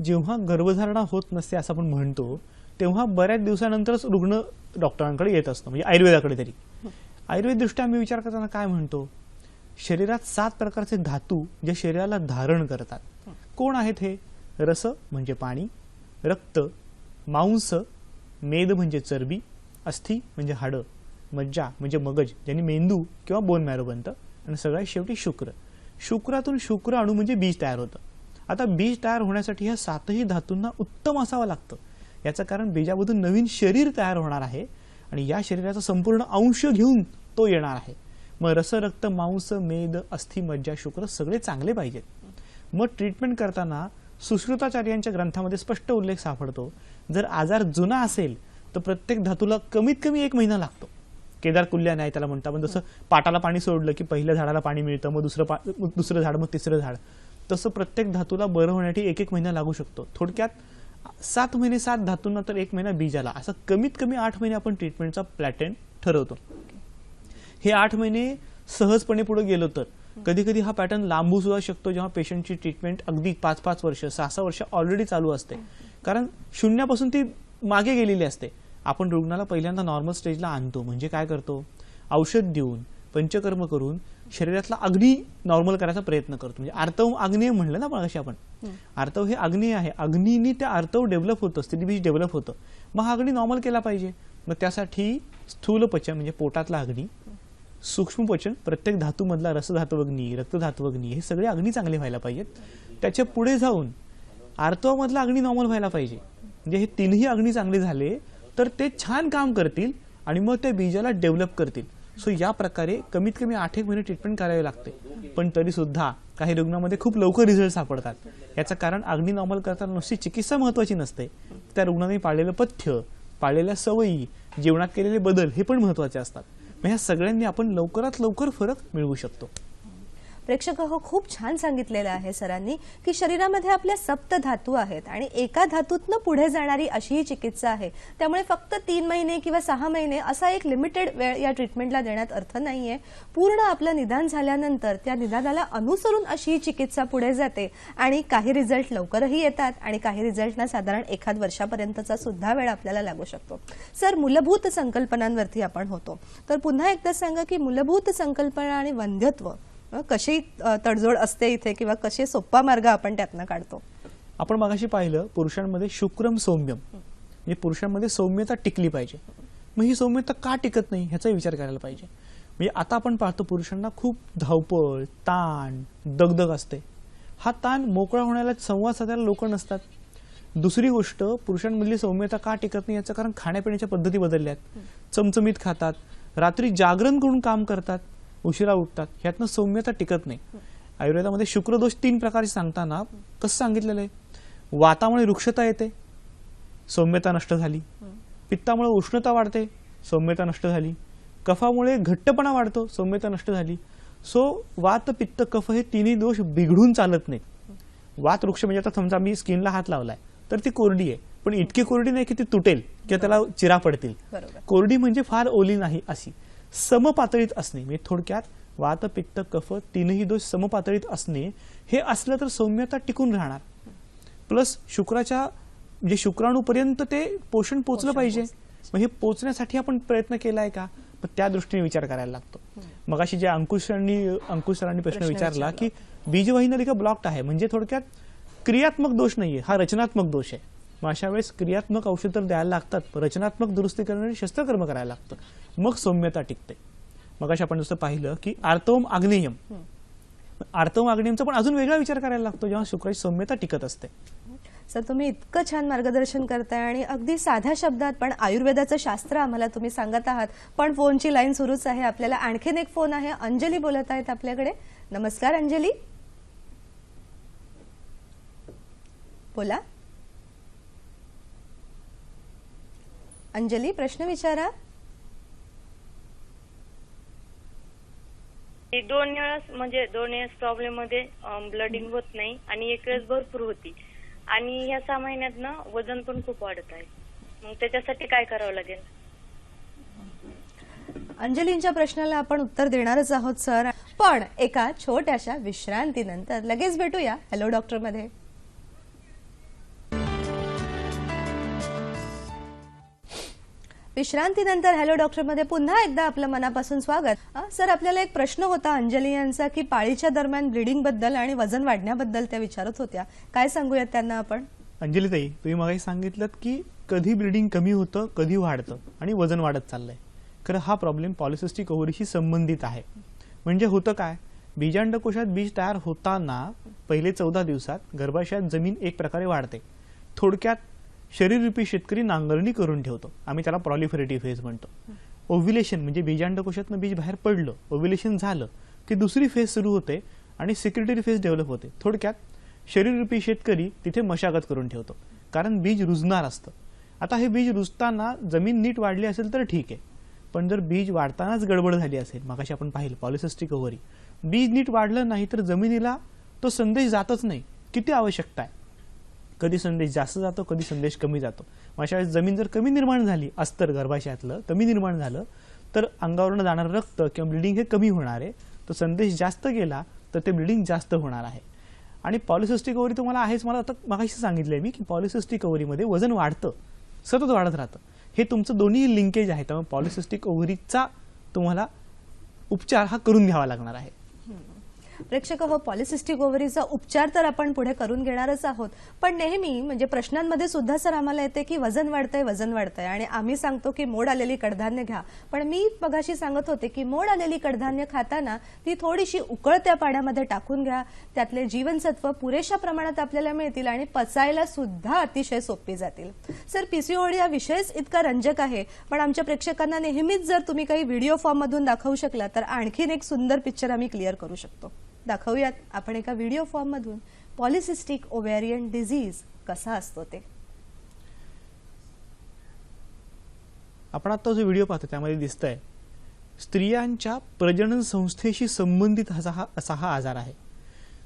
जेव्हा गर्भधारणा होत नसते असं आपण म्हणतो तेव्हा बऱ्याच दिवसानंतरच रुग्ण डॉक्टरांकडे येत असतो, म्हणजे आयुर्वेदाकडे तरी. आयुर्वेददृष्ट्या आम्ही विचार करताना काय म्हणतो, शरीरात 7 प्रकारचे धातू जे शरीराला धारण करतात. कोण आहेत हे? रस म्हणजे पाणी, रक्त, मांस, मेद म्हणजे चरबी, अस्थि म्हणजे हाडं, मज्जा म्हणजे मगज ज्यांनी मेंदू किंवा बोन मॅरो बनतं, आणि सगळ्यात शेवटी शुक्र. शुक्रातून शुक्र अणू म्हणजे बीज तयार होतं. आता बीज तयार होण्यासाठी ह्या 7ही धातूंना उत्तम असावं लागतं. याचं कारण बीजामधून नवीन शरीर तयार होणार आहे आणि या शरीराचा संपूर्ण अंश घेऊन तो येणार आहे. मग रस, रक्त, मांस, मेद, अस्थि, मज्जा, शुक्र सगळे चांगले पाहिजेत. मग ट्रीटमेंट करताना सुश्रुताचार्यांच्या ग्रंथामध्ये स्पष्ट उल्लेख सापडतो, जर आजार जुना असेल तर प्रत्येक धातूला कमीत कमी 1 महिना लागतो. केदार कुल्या न्याय त्याला म्हणतात. पण जसं पाटाला पाणी सोडलं की पहिल्या झाडाला पाणी मिळतं, मग दुसरं झाड, मग तिसरं झाड, तसं प्रत्येक धातूला बरं होण्यासाठी 1 महिना लागू शकतो. थोडक्यात 7 महिने 7 धातूंना तर 1 महिना बीजाला, असं कमीत कमी 8 महिने आपण ट्रीटमेंटचा प्लॅटर्न ठरवतो. हे 8 महिने सहजपणे पुढे गेलो तर कधी कधी हा पॅटर्न लांबू सुद्धा शकतो, जेव्हा पेशंटची ट्रीटमेंट अगदी 5-5 वर्ष 6-6 वर्ष ऑलरेडी चालू असते, कारण शून्यापासून ती मागे गेलेली असते. आपण रुग्णाला पहिल्यांदा नॉर्मल स्टेजला आणतो, म्हणजे काय करतो, औषध देऊन पंचकर्म करून शरीरातला अग्नी नॉर्मल करायचा प्रयत्न करतो. म्हणजे आर्तव आग्नेय म्हणलं ना मगाशी आपण, आर्तव हे अग्नी आहे, अग्नीने त्या आर्तव डेव्हलप होतं, स्थितीबीज डेव्हलप होतं. मग हा अग्नी नॉर्मल केला पाहिजे. मग त्यासाठी स्थूल पचन म्हणजे पोटातला अग्नी, सूक्ष्म पचन प्रत्येक धातूमधला रसधातुअग्नी, रक्तधातुअग्नी, हे सगळे अग्नी चांगले व्हायला पाहिजेत. त्याच्या पुढे जाऊन आर्तवामधला अग्नी नॉर्मल व्हायला पाहिजे. म्हणजे हे तीनही अग्नी चांगले झाले तर ते छान काम करतील आणि मग त्या बीजाला डेव्हलप करतील. सो या प्रकारे कमीत कमी 8 महिने ट्रीटमेंट करावे लागते. पण तरी सुद्धा काही रुग्णांमध्ये खूप लवकर रिझल्ट सापडतात. याचं कारण अग्नी नॉर्मल करताना नुसती चिकित्सा महत्वाची नसते, त्या रुग्णाने पाळलेलं पथ्य, पाळलेल्या सवयी, जीवनात केलेले बदल हे पण महत्वाचे असतात. मग ह्या सगळ्यांनी आपण लवकरात लवकर फरक मिळवू शकतो.
प्रेक्षक हो, खूप छान सांगितलेलं आहे सरांनी की शरीरामध्ये आपल्या 7 धातू आहेत आणि एका धातूतनं पुढे जाणारी अशी ही चिकित्सा आहे. त्यामुळे फक्त 3 महिने किंवा 6 महिने असा एक लिमिटेड वेळ या ट्रीटमेंटला देण्यात अर्थ नाहीये. पूर्ण आपलं निदान झाल्यानंतर त्या निदानाला अनुसरून अशी ही चिकित्सा पुढे जाते आणि काही रिझल्ट लवकरही येतात आणि काही रिझल्टना साधारण 1 वर्षापर्यंतचा सुद्धा वेळ आपल्याला लागू शकतो. सर, मूलभूत संकल्पनांवरती आपण होतो, तर पुन्हा एकदा सांगा की मूलभूत संकल्पना आणि वंध्यत्व कशी तडजोड असते इथे किंवा कसे सोपा मार्ग आपण त्यातनं काढतो.
आपण मगाशी पाहिलं पुरुषांमध्ये शुक्रम सौम्यम, म्हणजे पुरुषांमध्ये सौम्यता टिकली पाहिजे. मग ही सौम्यता का टिकत नाही ह्याचा विचार करायला पाहिजे. म्हणजे आता आपण पाहतो पुरुषांना खूप धावपळ, ताण, दगदग असते. हा ताण मोकळा होण्याला, संवाद साधायला लोक नसतात. दुसरी गोष्ट, पुरुषांमधली सौम्यता का टिकत नाही याचं कारण खाण्यापिण्याच्या पद्धती बदलल्या आहेत. चमचमीत खातात, रात्री जागरण करून काम करतात, उशिरा उठतात, ह्यातनं सौम्यता टिकत नाही. आयुर्वेदामध्ये शुक्रदोष 3 प्रकारचे सांगताना कसं सांगितलेलं आहे, वातामुळे वृक्षता येते, सौम्यता नष्ट झाली. पित्तामुळे उष्णता वाढते, सौम्यता नष्ट झाली. कफामुळे घट्टपणा वाढतो, सौम्यता नष्ट झाली. सो वात, पित्त, कफ हे तिन्ही दोष बिघडून चालत नाहीत. वात वृक्ष म्हणजे आता समजा मी स्किनला हात लावलाय तर ती कोरडी आहे, पण इतकी कोरडी नाही की ती तुटेल किंवा त्याला चिरा पडतील. कोरडी म्हणजे फार ओली नाही, अशी समपातळीत असणे. म्हणजे थोडक्यात वात, पित्त, कफ तीनही दोष समपातळीत असणे, हे असलं तर सौम्यता टिकून राहणार. प्लस शुक्राच्या म्हणजे शुक्राणूपर्यंत ते पोषण पोचलं पाहिजे. मग हे पोचण्यासाठी आपण प्रयत्न केलाय का, मग त्या दृष्टीने विचार करायला लागतो. मगाशी जे अंकुश सरांनी प्रश्न विचारला की बीजवाहिनी नलिका ब्लॉक्ड आहे, म्हणजे थोडक्यात क्रियात्मक दोष नाहीये, हा रचनात्मक दोष आहे. मग अशा वेळेस क्रियात्मक औषध तर द्यायला लागतात, रचनात्मक दुरुस्ती करणारे शस्त्रकर्म करायला लागतं, मग सौम्यता टिकते. मग अशा आपण जसं पाहिलं की आर्तवम आग्नेयम, आर्तवम आग्नेयमचा पण अजून वेगळा विचार करायला लागतो जेव्हा शुक्राची सौम्यता टिकत असते.
सर, तुम्ही इतकं छान मार्गदर्शन करताय आणि अगदी साध्या शब्दात पण आयुर्वेदाचं शास्त्र आम्हाला तुम्ही सांगत आहात. पण फोनची लाईन सुरूच आहे, आपल्याला आणखीन एक फोन आहे. अंजली बोलत आहेत आपल्याकडे. नमस्कार अंजली, बोला. अंजली, प्रश्न विचारा.
2 वेळेस प्रॉब्लेम मध्ये ब्लडिंग होत नाही आणि 1 वेळेस भरपूर होती आणि ह्या 6 महिन्यात ना वजन पण खूप वाढत आहे. मग त्याच्यासाठी काय करावं लागेल?
अंजलींच्या प्रश्नाला आपण उत्तर देणारच आहोत सर, पण एका छोट्याशा विश्रांतीनंतर लगेच भेटूया हॅलो डॉक्टर मध्ये. विश्रांतीनंतर हॅलो डॉक्टर मध्ये पुन्हा एकदा आपलं मनापासून स्वागत. सर, आपल्याला एक प्रश्न होता अंजली यांचा की पाळीच्या दरम्यान ब्लिडिंग बद्दल आणि वजन वाढण्याबद्दल त्या विचारत होत्या. काय सांगूयात त्यांना आपण?
अंजली ताई, तुम्ही मगाशी सांगितलं की कधी ब्लिडिंग कमी होतं, कधी वाढतं आणि वजन वाढत चाललंय. खरं हा प्रॉब्लेम पॉलिसिस्टिक ओव्हरीशी संबंधित आहे. म्हणजे होतं काय, बीजांडकोशात बीज तयार होताना पहिले 14 दिवसात गर्भाशयात जमीन एक प्रकारे वाढते. थोडक्यात शरीररूपी शेतकरी नांगरणी करून ठेवतो, आम्ही त्याला प्रॉलिफरेटिव्ह फेज म्हणतो. ओव्ह्युलेशन म्हणजे बीजांडकोशातनं बीज बाहेर पडलं, ओव्ह्युलेशन झालं की दुसरी फेज सुरू होते आणि सिक्रेटरी फेज डेव्हलप होते. थोडक्यात शरीररूपी शेतकरी तिथे मशागत करून ठेवतो, कारण बीज रुजणार असतं. आता हे बीज रुजताना जमीन नीट वाढली असेल तर ठीक आहे, पण जर बीज वाढतानाच गडबड झाली असेल, मगाशी आपण पाहिलं पॉलिसिस्टिक ओव्हरी, बीज नीट वाढलं नाही तर जमिनीला तो संदेश जातच नाही किती आवश्यकता आहे. कधी संदेश जास्त जातो, कधी संदेश कमी जातो. अशा वेळेस जमीन जर कमी निर्माण झाली, अस्तर गर्भाशयातलं कमी निर्माण झालं तर अंगावरून जाणारं रक्त किंवा ब्लिडिंग हे कमी होणार आहे. तो संदेश जास्त गेला तर ते ब्लिडिंग जास्त होणार आहे. आणि पॉलिसिस्टिक ओव्हरी तुम्हाला आहेच, मला आता मगाशी सांगितलंय मी की पॉलिसिस्टिक ओव्हरीमध्ये वजन वाढतं, सतत वाढत राहतं. हे तुमचं दोन्ही लिंकेज आहे, त्यामुळे पॉलिसिस्टिक ओव्हरीचा तुम्हाला उपचार हा करून घ्यावा लागणार आहे.
प्रेक्षक हो, पॉलिसिस्टिक ओव्हरीचा उपचार तर आपण पुढे करून घेणारच आहोत, पण नेहमी म्हणजे प्रश्नांमध्ये सुद्धा सर आम्हाला येते की वजन वाढतंय आणि आम्ही सांगतो की मोड आलेली कडधान्य घ्या. पण मी मगाशी सांगत होते की मोड आलेली कडधान्य खाताना ती थोडीशी उकळत्या पाण्यामध्ये टाकून घ्या, त्यातले जीवनसत्व पुरेशा प्रमाणात आपल्याला मिळतील आणि पचायला सुद्धा अतिशय सोपी जातील. सर, पीसीओडी हा विषयच इतका रंजक आहे, पण आमच्या प्रेक्षकांना नेहमीच जर तुम्ही काही व्हिडिओ फॉर्म मधून दाखवू शकला तर आणखीन एक सुंदर पिक्चर आम्ही क्लिअर करू शकतो. दाखवूयात आपण एका व्हिडिओ फॉर्म मधून पॉलिसिस्टिक ओव्हॅरियन डिझीज कसा असतो ते.
आपण आता जो व्हिडिओ पाहतो त्यामध्ये दिसतंय स्त्रियांच्या प्रजनन संस्थेशी संबंधित असा हा आजार आहे.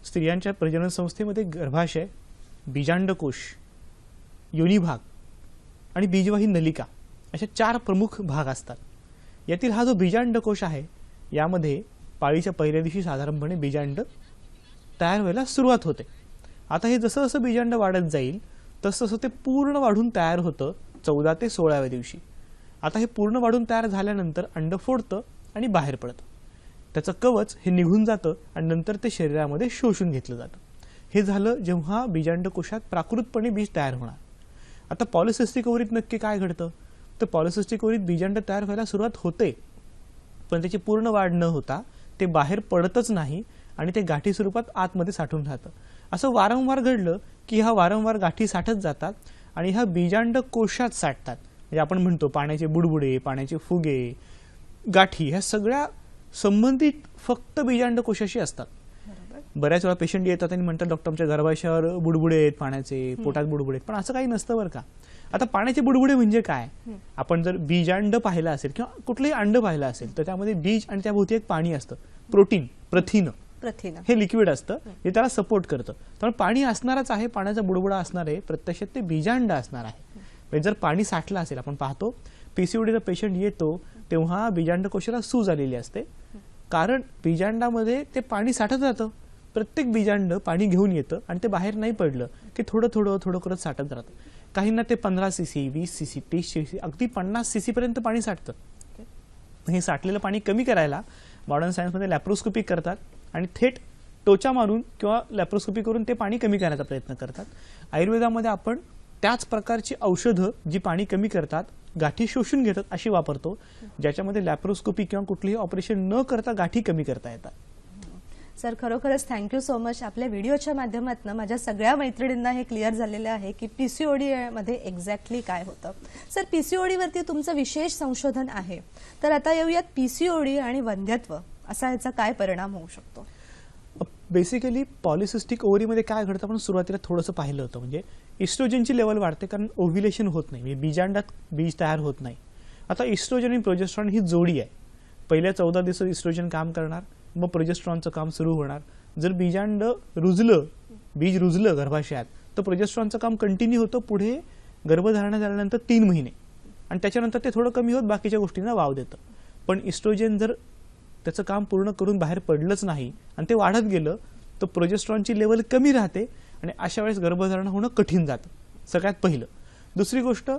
स्त्रियांच्या प्रजनन संस्थेमध्ये गर्भाशय, बीजांडकोश, योनी भाग आणि बीजवाही नलिका अशा 4 प्रमुख भाग असतात. यातील हा जो बीजांडकोश आहे यामध्ये पाळीच्या पहिल्या दिवशी साधारणपणे बीजांड तयार व्हायला सुरुवात होते. आता हे जसं जसं बीजांड वाढत जाईल तसं तसं ते पूर्ण वाढून तयार होतं 14 ते 16व्या दिवशी. आता हे पूर्ण वाढून तयार झाल्यानंतर अंड फोडतं आणि बाहेर पडतं. त्याचं कवच हे निघून जातं आणि नंतर ते शरीरामध्ये शोषून घेतलं जातं. हे झालं जेव्हा बीजांडकोशात प्राकृतपणे बीज तयार होणार. आता पॉलिसिस्टिक ओव्हरीत नक्की काय घडतं, तर पॉलिसिस्टिक ओव्हरीत बीजांड तयार व्हायला सुरुवात होते, पण त्याची पूर्ण वाढ न होता ते बाहेर पडतच नाही आणि ते गाठी स्वरूपात आतमध्ये साठून राहतं. असं वारंवार घडलं की ह्या वारंवार गाठी साठत जातात आणि ह्या बीजांड कोशात साठतात. म्हणजे आपण म्हणतो पाण्याचे बुडबुडे, पाण्याचे फुगे, गाठी ह्या सगळ्या संबंधित फक्त बीजांड कोशाशी असतात. बऱ्याच वेळा पेशंट येतात आणि म्हणतात डॉक्टर आमच्या गर्भाशयावर बुडबुडे आहेत पाण्याचे, पोटात बुडबुडे आहेत, पण असं काही नसतं बरं का. आता पाण्याचे बुडबुडे म्हणजे काय, आपण जर बीजांड पाहिलं असेल किंवा कुठलंही अंड पाहिलं असेल तर त्यामध्ये बीज आणि त्याभोवती एक पाणी असतं, प्रोटीन, प्रथिन हे लिक्विड असतं जे त्याला सपोर्ट करतं. त्यामुळे पाणी असणारच आहे, पाण्याचा बुडबुडा असणार आहे, प्रत्यक्षात ते बीजांड असणार आहे. म्हणजे जर पाणी साठलं असेल, आपण पाहतो पीसीओडीचा पेशंट येतो तेव्हा बीजांडकोशाला सूज आलेली असते, कारण बीजांडामध्ये ते पाणी साठत राहतं. प्रत्येक बीजांड पाणी घेऊन येतं आणि ते बाहेर नाही पडलं की थोडं थोडं थोडं करत साठत राहतं. काहींना ते 15 सीसी, 20 सीसी, 30 सीसी, अगदी 50 सीसी पर्यंत पाणी साठतं. हे साठलेलं पाणी कमी करायला मॉडर्न सायन्समध्ये लॅप्रोस्कोपी करतात आणि थेट टोचा मारून किंवा लॅप्रोस्कोपी करून ते पाणी कमी करण्याचा प्रयत्न करतात. आयुर्वेदामध्ये आपण त्याच प्रकारची औषधं जी पाणी कमी करतात, गाठी शोषून घेतात अशी वापरतो, ज्याच्यामध्ये लॅप्रोस्कोपी किंवा कुठलीही ऑपरेशन न करता गाठी कमी करता येतात.
सर, खरोखरच थँक्यू सो मच. आपल्या व्हिडिओच्या माध्यमातून माझ्या सगळ्या मैत्रिणींना हे क्लिअर झालेलं आहे की पीसीओडी मध्ये एक्झॅक्टली काय होतं. सर, पीसीओडीवरती तुमचं विशेष संशोधन आहे, तर आता येऊयात पीसीओडी आणि वंध्यत्व असा याचा काय परिणाम होऊ शकतो.
बेसिकली पॉलिसिस्टिक ओव्हरीमध्ये काय घडतं आपण सुरुवातीला थोडंसं पाहिलं होतं. म्हणजे इस्ट्रोजनची लेवल वाढते कारण ओव्ह्युलेशन होत नाही, म्हणजे बीजांडात बीज तयार होत नाही. आता इस्ट्रोजन आणि प्रोजेस्ट्रॉन ही जोडी आहे. पहिल्या 14 दिवसात इस्ट्रोजन काम करणार, मग प्रोजेस्ट्रॉनचं काम सुरू होणार. जर बीजांड रुजलं, बीज रुजलं गर्भाशयात, तर प्रोजेस्ट्रॉनचं काम कंटिन्यू होतं पुढे गर्भधारणा झाल्यानंतर 3 महिने, आणि त्याच्यानंतर ते थोडं कमी होत बाकीच्या गोष्टींना वाव देतं. पण इस्ट्रोजन जर त्याचं काम पूर्ण करून बाहेर पडलंच नाही आणि ते वाढत गेलं तर प्रोजेस्ट्रॉनची लेवल कमी राहते आणि अशा वेळेस गर्भधारणा होणं कठीण जातं, सगळ्यात पहिलं. दुसरी गोष्ट,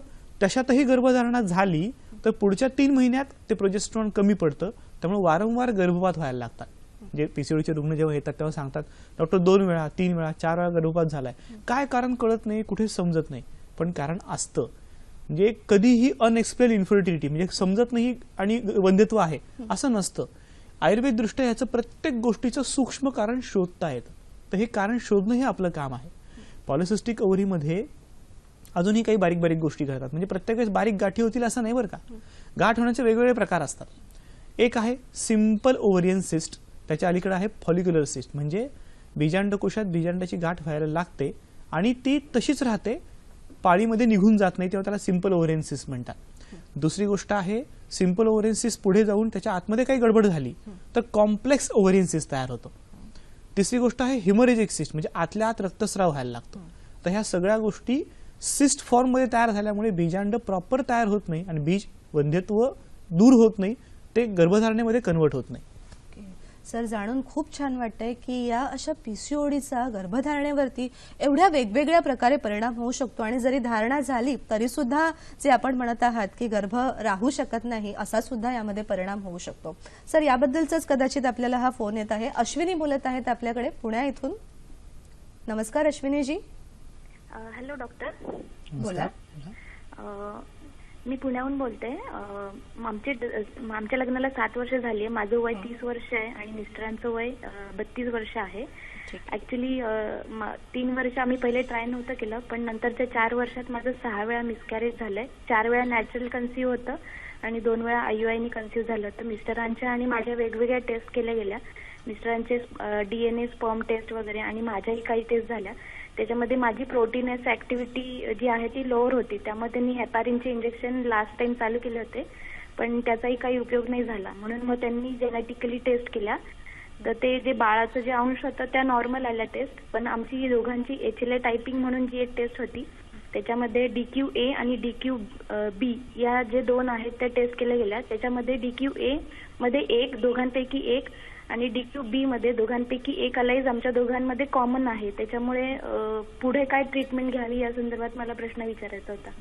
तशातही गर्भधारणा झाली तर पुढच्या 3 महिन्यात ते प्रोजेस्ट्रॉन कमी पडतं, त्यामुळे वारंवार गर्भपात व्हायला लागतात. जे पीसीओडीचे रुग्ण जेव्हा येतात तेव्हा सांगतात डॉक्टर 2 वेळा, 3 वेळा, 4 वेळा गर्भपात झालाय. काय कारण कळत नाही, कुठे समजत नाही, पण कारण असतं. म्हणजे कधीही अनएक्सप्लेन इन्फर्टिलिटी म्हणजे समजत नाही आणि वंध्यत्व आहे असं नसतं. आयुर्वेद दृष्ट्या याचं प्रत्येक गोष्टीचं सूक्ष्म कारण शोधता येतं, तर हे कारण शोधणं हे आपलं काम आहे. पॉलिसिस्टिक ओव्हरीमध्ये अजूनही काही बारीक बारीक गोष्टी घडतात. म्हणजे प्रत्येक वेळेस बारीक गाठी होतील असं नाही बरं का. गाठ होण्याचे वेगवेगळे प्रकार असतात. एक आहे सिंपल ओव्हरियन सिस्ट, त्याच्या अलीकडे आहे फॉलिक्युलर सिस्ट. म्हणजे बीजांडकोशात बीजांडाची गाठ व्हायला लागते आणि ती तशीच राहते, पाळीमध्ये निघून जात नाही, तेव्हा त्याला सिंपल ओव्हरियन सिस्ट म्हणतात. दुसरी गोष्ट आहे, सिंपल ओव्हरियन सिस्ट पुढे जाऊन त्याच्या आतमध्ये काही गडबड झाली तर कॉम्प्लेक्स ओव्हरियन सिस्ट तयार होतो. तिसरी गोष्ट आहे हिमोरेजिक सिस्ट, म्हणजे आतल्या आत रक्तस्राव व्हायला लागतो. तर ह्या सगळ्या गोष्टी सिस्ट फॉर्ममध्ये तयार झाल्यामुळे बीजांड प्रॉपर तयार होत नाही आणि बीज वंध्यत्व दूर होत नाही, ते गर्भधारणेमध्ये कन्वर्ट होत नाही.
सर, जाणून खूप छान वाटतंय की या अशा पीसीओडीचा गर्भधारणेवरती एवढ्या वेगवेगळ्या प्रकारे परिणाम होऊ शकतो आणि जरी धारणा झाली तरी सुद्धा जे आपण म्हणत आहात की गर्भ राहू शकत नाही असा सुद्धा यामध्ये परिणाम होऊ शकतो. सर, याबद्दलच कदाचित आपल्याला हा फोन येत आहे. अश्विनी बोलत आहेत आपल्याकडे पुण्या इथून. नमस्कार अश्विनीजी.
Hello doctor.
बोला.
मी पुण्याहून बोलते. आमच्या लग्नाला 7 वर्ष झाली आहे. माझं वय 30 वर्ष आहे आणि मिस्टरांचं वय 32 वर्ष आहे. ऍक्च्युली 3 वर्ष आम्ही पहिले ट्राय नव्हतं केलं, पण नंतरच्या 4 वर्षात माझं 6 वेळा मिसकॅरेज झालंय. 4 वेळा नॅचरल कन्सीव्ह होतं आणि 2 वेळा आययूआयनी कन्सीव्ह झालं होतं. मिस्टरांच्या आणि माझ्या वेगवेगळ्या टेस्ट केल्या गेल्या. मिस्टरांचे DNA स्पर्म टेस्ट वगैरे आणि माझ्याही काही टेस्ट झाल्या. त्याच्यामध्ये माझी प्रोटीनेस ऍक्टिव्हिटी जी आहे ती लोअर होती, त्यामुळे त्यांनी हेपारिनचे इंजेक्शन लास्ट टाइम चालू केले होते, पण त्याचाही काही उपयोग नाही झाला. म्हणून मग त्यांनी जेनेटिकली टेस्ट केल्या, तर ते जे बाळाचं जे अंश होतं त्या नॉर्मल आल्या टेस्ट. पण आमची दोघांची HLA टायपिंग म्हणून जी एक टेस्ट होती त्याच्यामध्ये DQA आणि DQB या जे 2 आहेत त्या टेस्ट केल्या गेल्या. त्याच्यामध्ये DQA मध्ये 1, दोघांपैकी 1 आणि DQB मध्ये दोघांपैकी 1 अलाइज आमच्या दोघांमध्ये कॉमन आहे. त्याच्यामुळे पुढे काय ट्रीटमेंट घ्यावी या संदर्भात मला प्रश्न विचारायचा होता.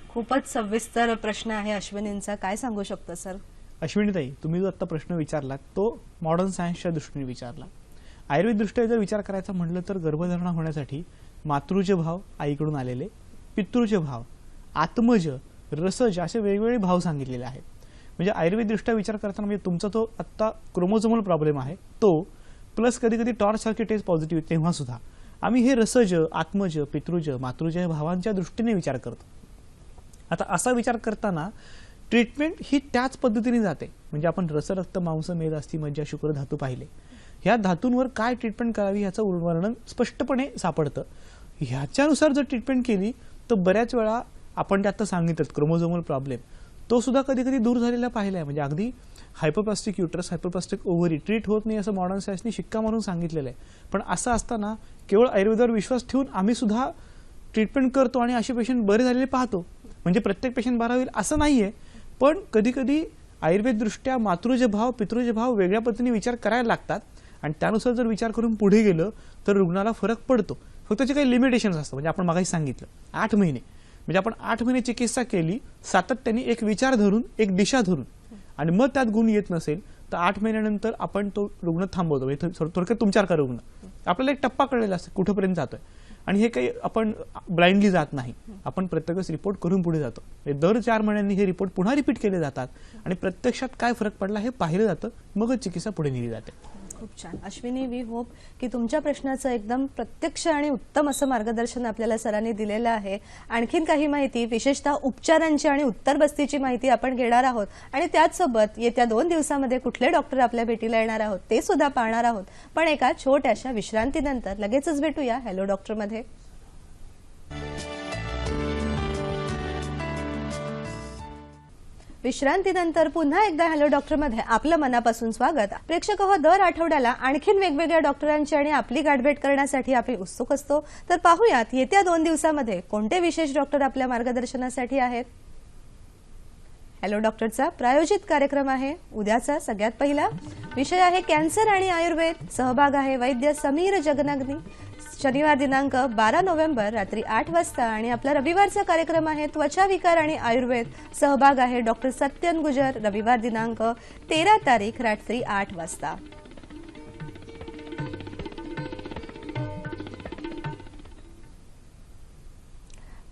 खूपच सविस्तर प्रश्न आहे अश्विनींचा. काय सांगू शकता सर?
अश्विनीताई, तुम्ही जो आता प्रश्न विचारला तो मॉडर्न सायन्सच्या दृष्टीने विचारला. आयुर्वेद दृष्ट्या जर विचार करायचा म्हटलं तर गर्भधारणा होण्यासाठी मातृज भाव आईकडून आलेले, पितृज भाव, आत्मज, रसज असे वेगवेगळे भाव सांगितलेले आहेत. म्हणजे आयुर्वेद दृष्ट्या विचार करताना म्हणजे तुमचा तो आता क्रोमोझोमल प्रॉब्लेम आहे तो प्लस कधी कधी टॉर्च सारखी टेस्ट पॉझिटिव्ह, तेव्हा सुद्धा आम्ही हे रसज, आत्मज, पितृज, मातृज या भावांच्या दृष्टीने विचार करतो. आता असा विचार करताना ट्रीटमेंट ही त्याच पद्धतीने जाते. म्हणजे आपण रसरक्त मांस मेद अस्थि मज्जा शुक्र धातू पाहिले, ह्या धातूंवर काय ट्रीटमेंट करावी ह्याचं वर्णन स्पष्टपणे सापडतं. ह्याच्यानुसार जर ट्रीटमेंट केली तर बऱ्याच वेळा आपण त्यात सांगितलं क्रोमोझोमल प्रॉब्लेम तो सुद्धा कधी कधी दूर झालेला पाहिलाय. म्हणजे अगदी हायपरप्लास्टिक युट्रस, हायपरप्लास्टिक ओव्हरी ट्रीट होत नाही असं मॉडर्न सायन्सने शिक्का मारून सांगितलेलं आहे. पण असं असताना केवळ आयुर्वेदावर विश्वास ठेवून आम्ही सुद्धा ट्रीटमेंट करतो आणि असे पेशंट बरे झालेले पाहतो. म्हणजे प्रत्येक पेशंट बरा होईल असं नाहीये, पण कधी कधी आयुर्वेद दृष्ट्या मातृज भाव, पितृज भाव वेगळ्या पद्धतीने विचार करायला लागतात आणि त्यानुसार जर विचार करून पुढे गेलं तर रुग्णाला फरक पडतो. फक्त त्याचे काही लिमिटेशन्स असतात. म्हणजे आपण मागाशी सांगितलं 8 महिने, म्हणजे आपण 8 महिने चिकित्सा केली सातत्याने एक विचार धरून, एक दिशा धरून, आणि मग त्यात गुण येत नसेल तर 8 महिन्यानंतर आपण तो रुग्ण थांबवतो. म्हणजे थोडक्यात तुमच्यावर का रुग्ण आपल्याला एक टप्पा कळलेला असतो कुठेपर्यंत जातोय, आणि हे काही आपण ब्लाइंडली जात नाही. आपण प्रत्येकच रिपोर्ट करून पुढे जातो. दर 4 महिन्यांनी हे रिपोर्ट पुन्हा रिपीट केले जातात आणि प्रत्यक्षात काय फरक पडला हे पाहिलं जातं, मगच चिकित्सा पुढे नेली जाते.
खूप छान अश्विनी, वी होप की तुमच्या प्रश्नाचं एकदम प्रत्यक्ष आणि उत्तम असं मार्गदर्शन आपल्याला सरांनी दिलेलं आहे. आणखीन काही माहिती, विशेषतः उपचारांची आणि उत्तरबस्तीची माहिती आपण घेणार आहोत आणि त्याचसोबत येत्या 2 दिवसामध्ये कुठले डॉक्टर आपल्या भेटीला येणार आहोत ते सुद्धा पाहणार आहोत. पण एका छोट्याशा विश्रांतीनंतर लगेचच भेटूया हॅलो डॉक्टर मध्ये. विश्रांतीनंतर पुन्हा एकदा हॅलो डॉक्टर मध्ये आपलं मनापासून स्वागत. प्रेक्षक हो, दर आठवड्याला आणखीन वेगवेगळ्या डॉक्टरांची आणि आपली गाठभेट करण्यासाठी आपण उत्सुक असतो. तर पाहूयात येत्या 2 दिवसामध्ये कोणते विशेष डॉक्टर आपल्या मार्गदर्शनासाठी आहेत. हॅलो डॉक्टरचा प्रायोजित कार्यक्रम आहे. उद्याचा सगळ्यात पहिला विषय आहे कॅन्सर आणि आयुर्वेद. सहभाग आहे वैद्य समीर जगनाग्नी. शनिवार दिनांक 12 नोव्हेंबर रात्री 8 वाजता. आणि आपला रविवारचा कार्यक्रम आहे त्वचा विकार आणि आयुर्वेद. सहभाग आहे डॉक्टर सत्यन गुजर. रविवार दिनांक 13 तारीख रात्री 8 वाजता.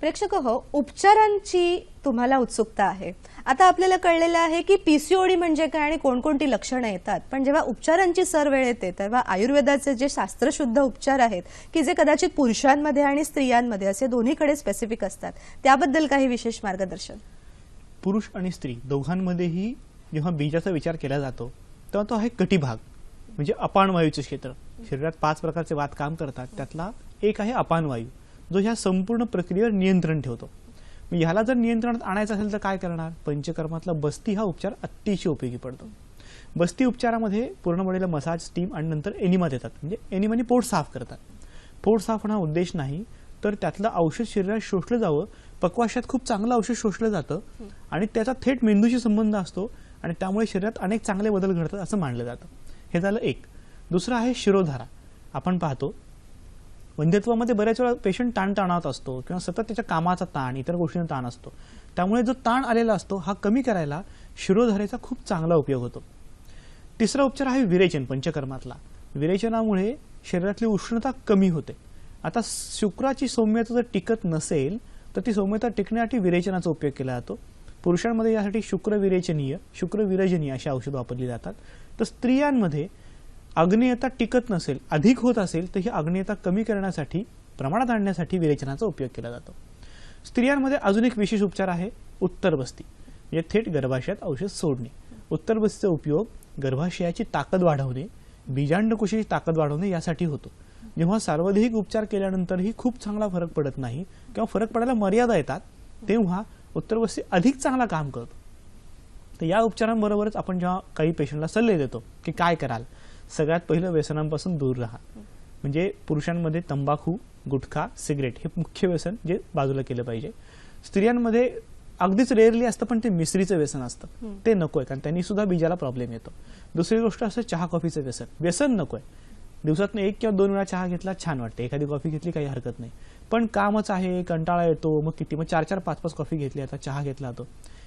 प्रेक्षक हो, उपचारांची तुम्हाला उत्सुकता आहे. आता आपल्याला कळलेलं आहे की पीसीओडी म्हणजे काय आणि कोणकोणती लक्षणं येतात. पण जेव्हा उपचारांची सर वेळ येते तेव्हा आयुर्वेदाचे जे शास्त्रशुद्ध उपचार आहेत की जे कदाचित पुरुषांमध्ये आणि स्त्रियांमध्ये असे दोन्हीकडे स्पेसिफिक असतात, त्याबद्दल काही विशेष मार्गदर्शन.
पुरुष आणि स्त्री दोघांमध्येही जेव्हा बीजाचा विचार केला जातो तेव्हा तो आहे कटिभाग, म्हणजे अपान वायूचे क्षेत्र. शरीरात 5 प्रकारचे वात काम करतात, त्यातला एक आहे अपान वायू, जो ह्या संपूर्ण प्रक्रियेवर नियंत्रण ठेवतो. मग ह्याला जर नियंत्रणात आणायचं असेल तर काय करणार? पंचकर्मातला बस्ती हा उपचार अतिशय उपयोगी पडतो. बस्ती उपचारामध्ये पूर्ण बॉडीला मसाज, स्टीम आणि नंतर एनिमा देतात. म्हणजे एनिमाने पोट साफ करतात. पोट साफ होणं हा उद्देश नाही, तर त्यातलं औषध शरीरात शोषलं जावं. पक्वाशयात खूप चांगलं औषध शोषलं जातं आणि त्याचा थेट मेंदूशी संबंध असतो आणि त्यामुळे शरीरात अनेक चांगले बदल घडतात असं मानलं जातं. हे झालं एक. दुसरं आहे शिरोधारा. आपण पाहतो वंध्यत्वामध्ये बऱ्याच वेळा पेशंट ताणतणावात असतो किंवा सतत त्याच्या कामाचा ताण, इतर गोष्टींचा ताण असतो. त्यामुळे जो ताण आलेला असतो हा कमी करायला शिरोधारेचा खूप चांगला उपयोग होतो. तिसरा उपचार आहे विरेचन, पंचकर्मातला. विरेचनामुळे शरीरातली उष्णता कमी होते. आता शुक्राची सौम्यता जर टिकत नसेल तर ती सौम्यता टिकण्यासाठी विरेचनाचा उपयोग केला जातो. पुरुषांमध्ये यासाठी शुक्रविरेचनीय, शुक्रविरजनीय अशी औषधं वापरली जातात. तर स्त्रियांमध्ये आग्नेयता टिकत नसेल, अधिक होत असेल तर ही आग्नेयता कमी करण्यासाठी, प्रमाणात आणण्यासाठी विरेचनाचा उपयोग केला जातो. स्त्रियांमध्ये अजून एक विशेष उपचार आहे उत्तरबस्ती, म्हणजे थेट गर्भाशयात औषध सोडणे. उत्तरबस्तीचा उपयोग गर्भाशयाची ताकद वाढवणे, बीजांडकोशाची ताकद वाढवणे यासाठी होतो. जेव्हा सार्वधिक उपचार केल्यानंतरही खूप चांगला फरक पडत नाही किंवा फरक पडायला मर्यादा येतात, तेव्हा उत्तरबस्ती अधिक चांगला काम करतो. तर या उपचारांबरोबरच आपण जेव्हा काही पेशंटला सल्ले देतो की काय कराल, सगळ्यात पहिलं व्यसनांपासून दूर राहा. म्हणजे पुरुषांमध्ये तंबाखू, गुटखा, सिगरेट हे मुख्य व्यसन जे बाजूला केलं पाहिजे. स्त्रियांमध्ये अगदीच रेअरली असतं पण ते मिसरीचं व्यसन असतं, ते नकोय, कारण त्यांनी सुद्धा बीजाला प्रॉब्लेम येतो. दुसरी गोष्ट असं चहा कॉफीचं व्यसन, व्यसन नकोय. दिवसातून 1 किंवा 2 वेळा चहा घेतला छान वाटते, एखादी कॉफी घेतली काही हरकत नाही. पण कामच आहे, कंटाळा येतो, मग 4-4, 5-5 कॉफी घेतली, आता चहा घेतला जातो,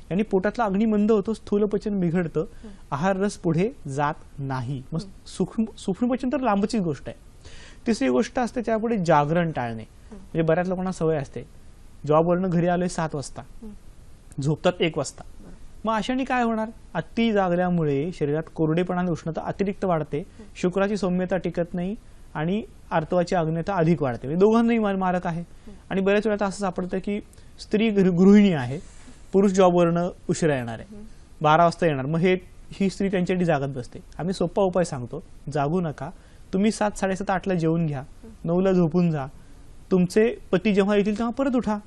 यांनी पोटातला अग्नी मंद होतो, स्थूलपचन बिघडतं, आहार रस पुढे जात नाही. मग सूक्ष्मपचन तर लांबचीच गोष्ट आहे. तिसरी गोष्ट असते त्यापुढे जागरण टाळणे. म्हणजे बऱ्याच लोकांना सवय असते, जॉबवरनं घरी आलोय 7 वाजता, झोपतात 1 वाजता. मग अशाने काय होणार? अति जागल्यामुळे शरीरात कोरडेपणा आणि उष्णता अतिरिक्त वाढते, शुक्राची सौम्यता टिकत नाही आणि आर्तवाची आग्नेयता अधिक वाढते. म्हणजे दोघांनाही मारक आहे. आणि बऱ्याच वेळा असं सापडतं की स्त्री गृहिणी आहे, पुरुष जॉबवरनं उशिरा येणार आहे, 12 वाजता येणार, मग ही स्त्री त्यांच्यासाठी जागत बसते. आम्ही सोपा उपाय सांगतो, जागू नका, तुम्ही 7, 7:30, 8ला जेवून घ्या, 9ला झोपून जा. तुमचे पती जेव्हा येतील तेव्हा परत उठा,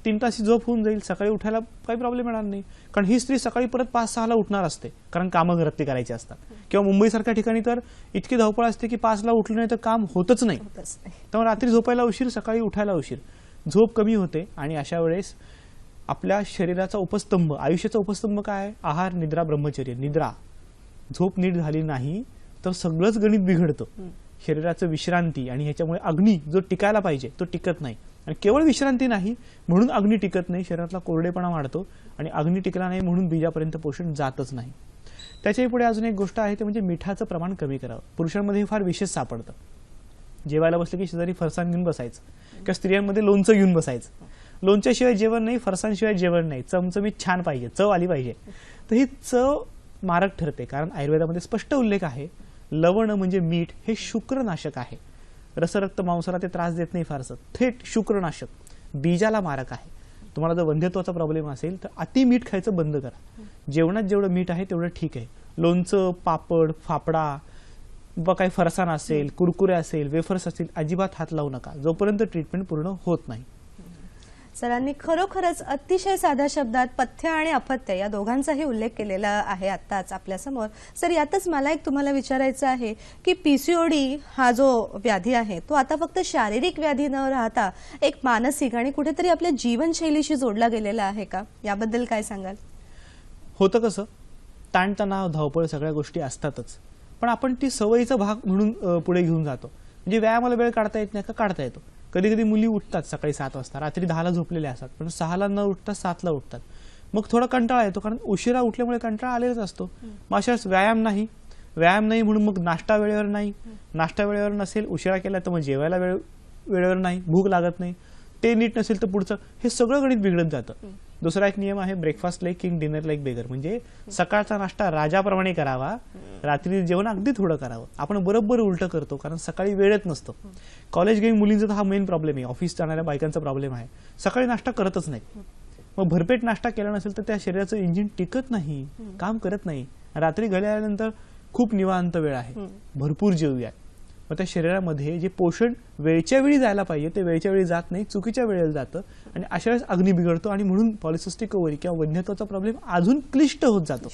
3 तास झोप होऊन जाईल, सकाळी उठायला काही प्रॉब्लेम येणार नाही. कारण ही स्त्री सकाळी परत 5-6ला उठणार असते, कारण कामं घरातली करायची असतात. किंवा मुंबईसारख्या ठिकाणी तर इतकी धावपळ असते की 5ला उठलं नाही तर काम होतच नाही. त्यामुळे रात्री झोपायला उशीर, सकाळी उठायला उशीर, झोप कमी होते. आणि अशा वेळेस आपल्या शरीराचा उपस्तंभ, आयुष्याचा उपस्तंभ काय आहे? आहार, निद्रा, ब्रह्मचर्य. निद्रा, झोप नीट झाली नाही तर सगळंच गणित बिघडतं. शरीराचं विश्रांती, आणि ह्याच्यामुळे अग्नी जो टिकायला पाहिजे तो टिकत नाही. आणि केवळ विश्रांती नाही म्हणून अग्नी टिकत नाही, शरीरातला कोरडेपणा वाढतो आणि अग्नी टिकला नाही म्हणून बीजापर्यंत पोषण जातच नाही. त्याच्याही पुढे अजून एक गोष्ट आहे, ते म्हणजे मिठाचं प्रमाण कमी करावं. पुरुषांमध्ये हे फार विशेष सापडतं. जेवायला बसलं की शेजारी फरसाण घेऊन बसायचं, किंवा स्त्रियांमध्ये लोणचं घेऊन बसायचं. लोणच्याशिवाय जेवण नाही, फरसाणशिवाय जेवण नाही, चमचमीत छान पाहिजे, चव आली पाहिजे. तर ही चव मारक ठरते, कारण आयुर्वेदामध्ये स्पष्ट उल्लेख आहे, लवण म्हणजे मीठ हे शुक्रनाशक आहे. रसरक्त मांसाला ते त्रास देत नाही फारसं, थेट शुक्रनाशक, बीजाला मारक आहे. तुम्हाला जर वंध्यत्वाचा प्रॉब्लेम असेल तर अति मीठ खायचं बंद करा. जेवणात जेवढं मीठ आहे तेवढं ठीक आहे. लोणचं, पापड, फाफडा व काही फरसाण असेल, कुरकुरे असेल, वेफर्स असतील, अजिबात हात लावू नका जोपर्यंत ट्रीटमेंट पूर्ण होत नाही.
सरांनी खरोखरच अतिशय साध्या शब्दात पथ्य आणि अपथ्य या दोघांचाही उल्लेख केलेला आहे आत्ताच आपल्यासमोर. सर, यातच मला एक तुम्हाला विचारायचं आहे की पीसीओडी हा जो व्याधी आहे तो आता फक्त शारीरिक व्याधी न राहता एक मानसिक आणि कुठेतरी आपल्या जीवनशैलीशी जोडला गेलेला आहे का? याबद्दल काय सांगाल?
होतं कसं, ताणतणाव, धावपळ सगळ्या गोष्टी असतातच, पण आपण ती सवयीचा भाग म्हणून पुढे घेऊन जातो. म्हणजे व्यायामाला वेळ काढता येत नाही का? काढता येतो. कधी कधी मुली उठतात सकाळी 7 वाजता, रात्री 10ला झोपलेल्या असतात, पण 6ला न उठता 7ला उठतात. मग थोडा कंटाळा येतो, कारण उशिरा उठल्यामुळे कंटाळा आलेलाच असतो. मग अशा व्यायाम नाही म्हणून मग नाश्ता वेळेवर नाही, नाश्ता वेळेवर नसेल, उशिरा केला तर मग जेवायला वेळेवर नाही, भूक लागत नाही, ते नीट नसेल तर पुढचं, हे सगळं गणित बिघडत जातं. दुसरा एक नियम आहे, breakfast like king, dinner like beggar. म्हणजे सकाळचा नाश्ता राजाप्रमाणे करावा, रात्री जेवण अगदी थोडं करावं. आपण बरोबर उलटं करतो, कारण सकाळी वेळच नसतो. कॉलेज गोईंग मुलींचा तर हा मेन प्रॉब्लेम आहे, ऑफिस जाणाऱ्या बायकांचा प्रॉब्लेम आहे, सकाळी नाश्ता करतच नाही. मग भरपेट नाश्ता केला नसेल तर त्या शरीराचं इंजिन टिकत नाही, काम करत नाही. रात्री घरी आल्यानंतर खूप निवांत वेळ आहे, भरपूर जेवूया, मग त्या शरीरामध्ये जे पोषण वेळच्या वेळी जायला पाहिजे ते वेळच्या वेळी जात नाही, चुकीच्या वेळेला जातं आणि अशा वेळेस अग्नी बिघडतो आणि म्हणून पॉलिसिस्टिक ओव्हरी किंवा वंध्यत्वाचा प्रॉब्लेम अजून क्लिष्ट होत जातो.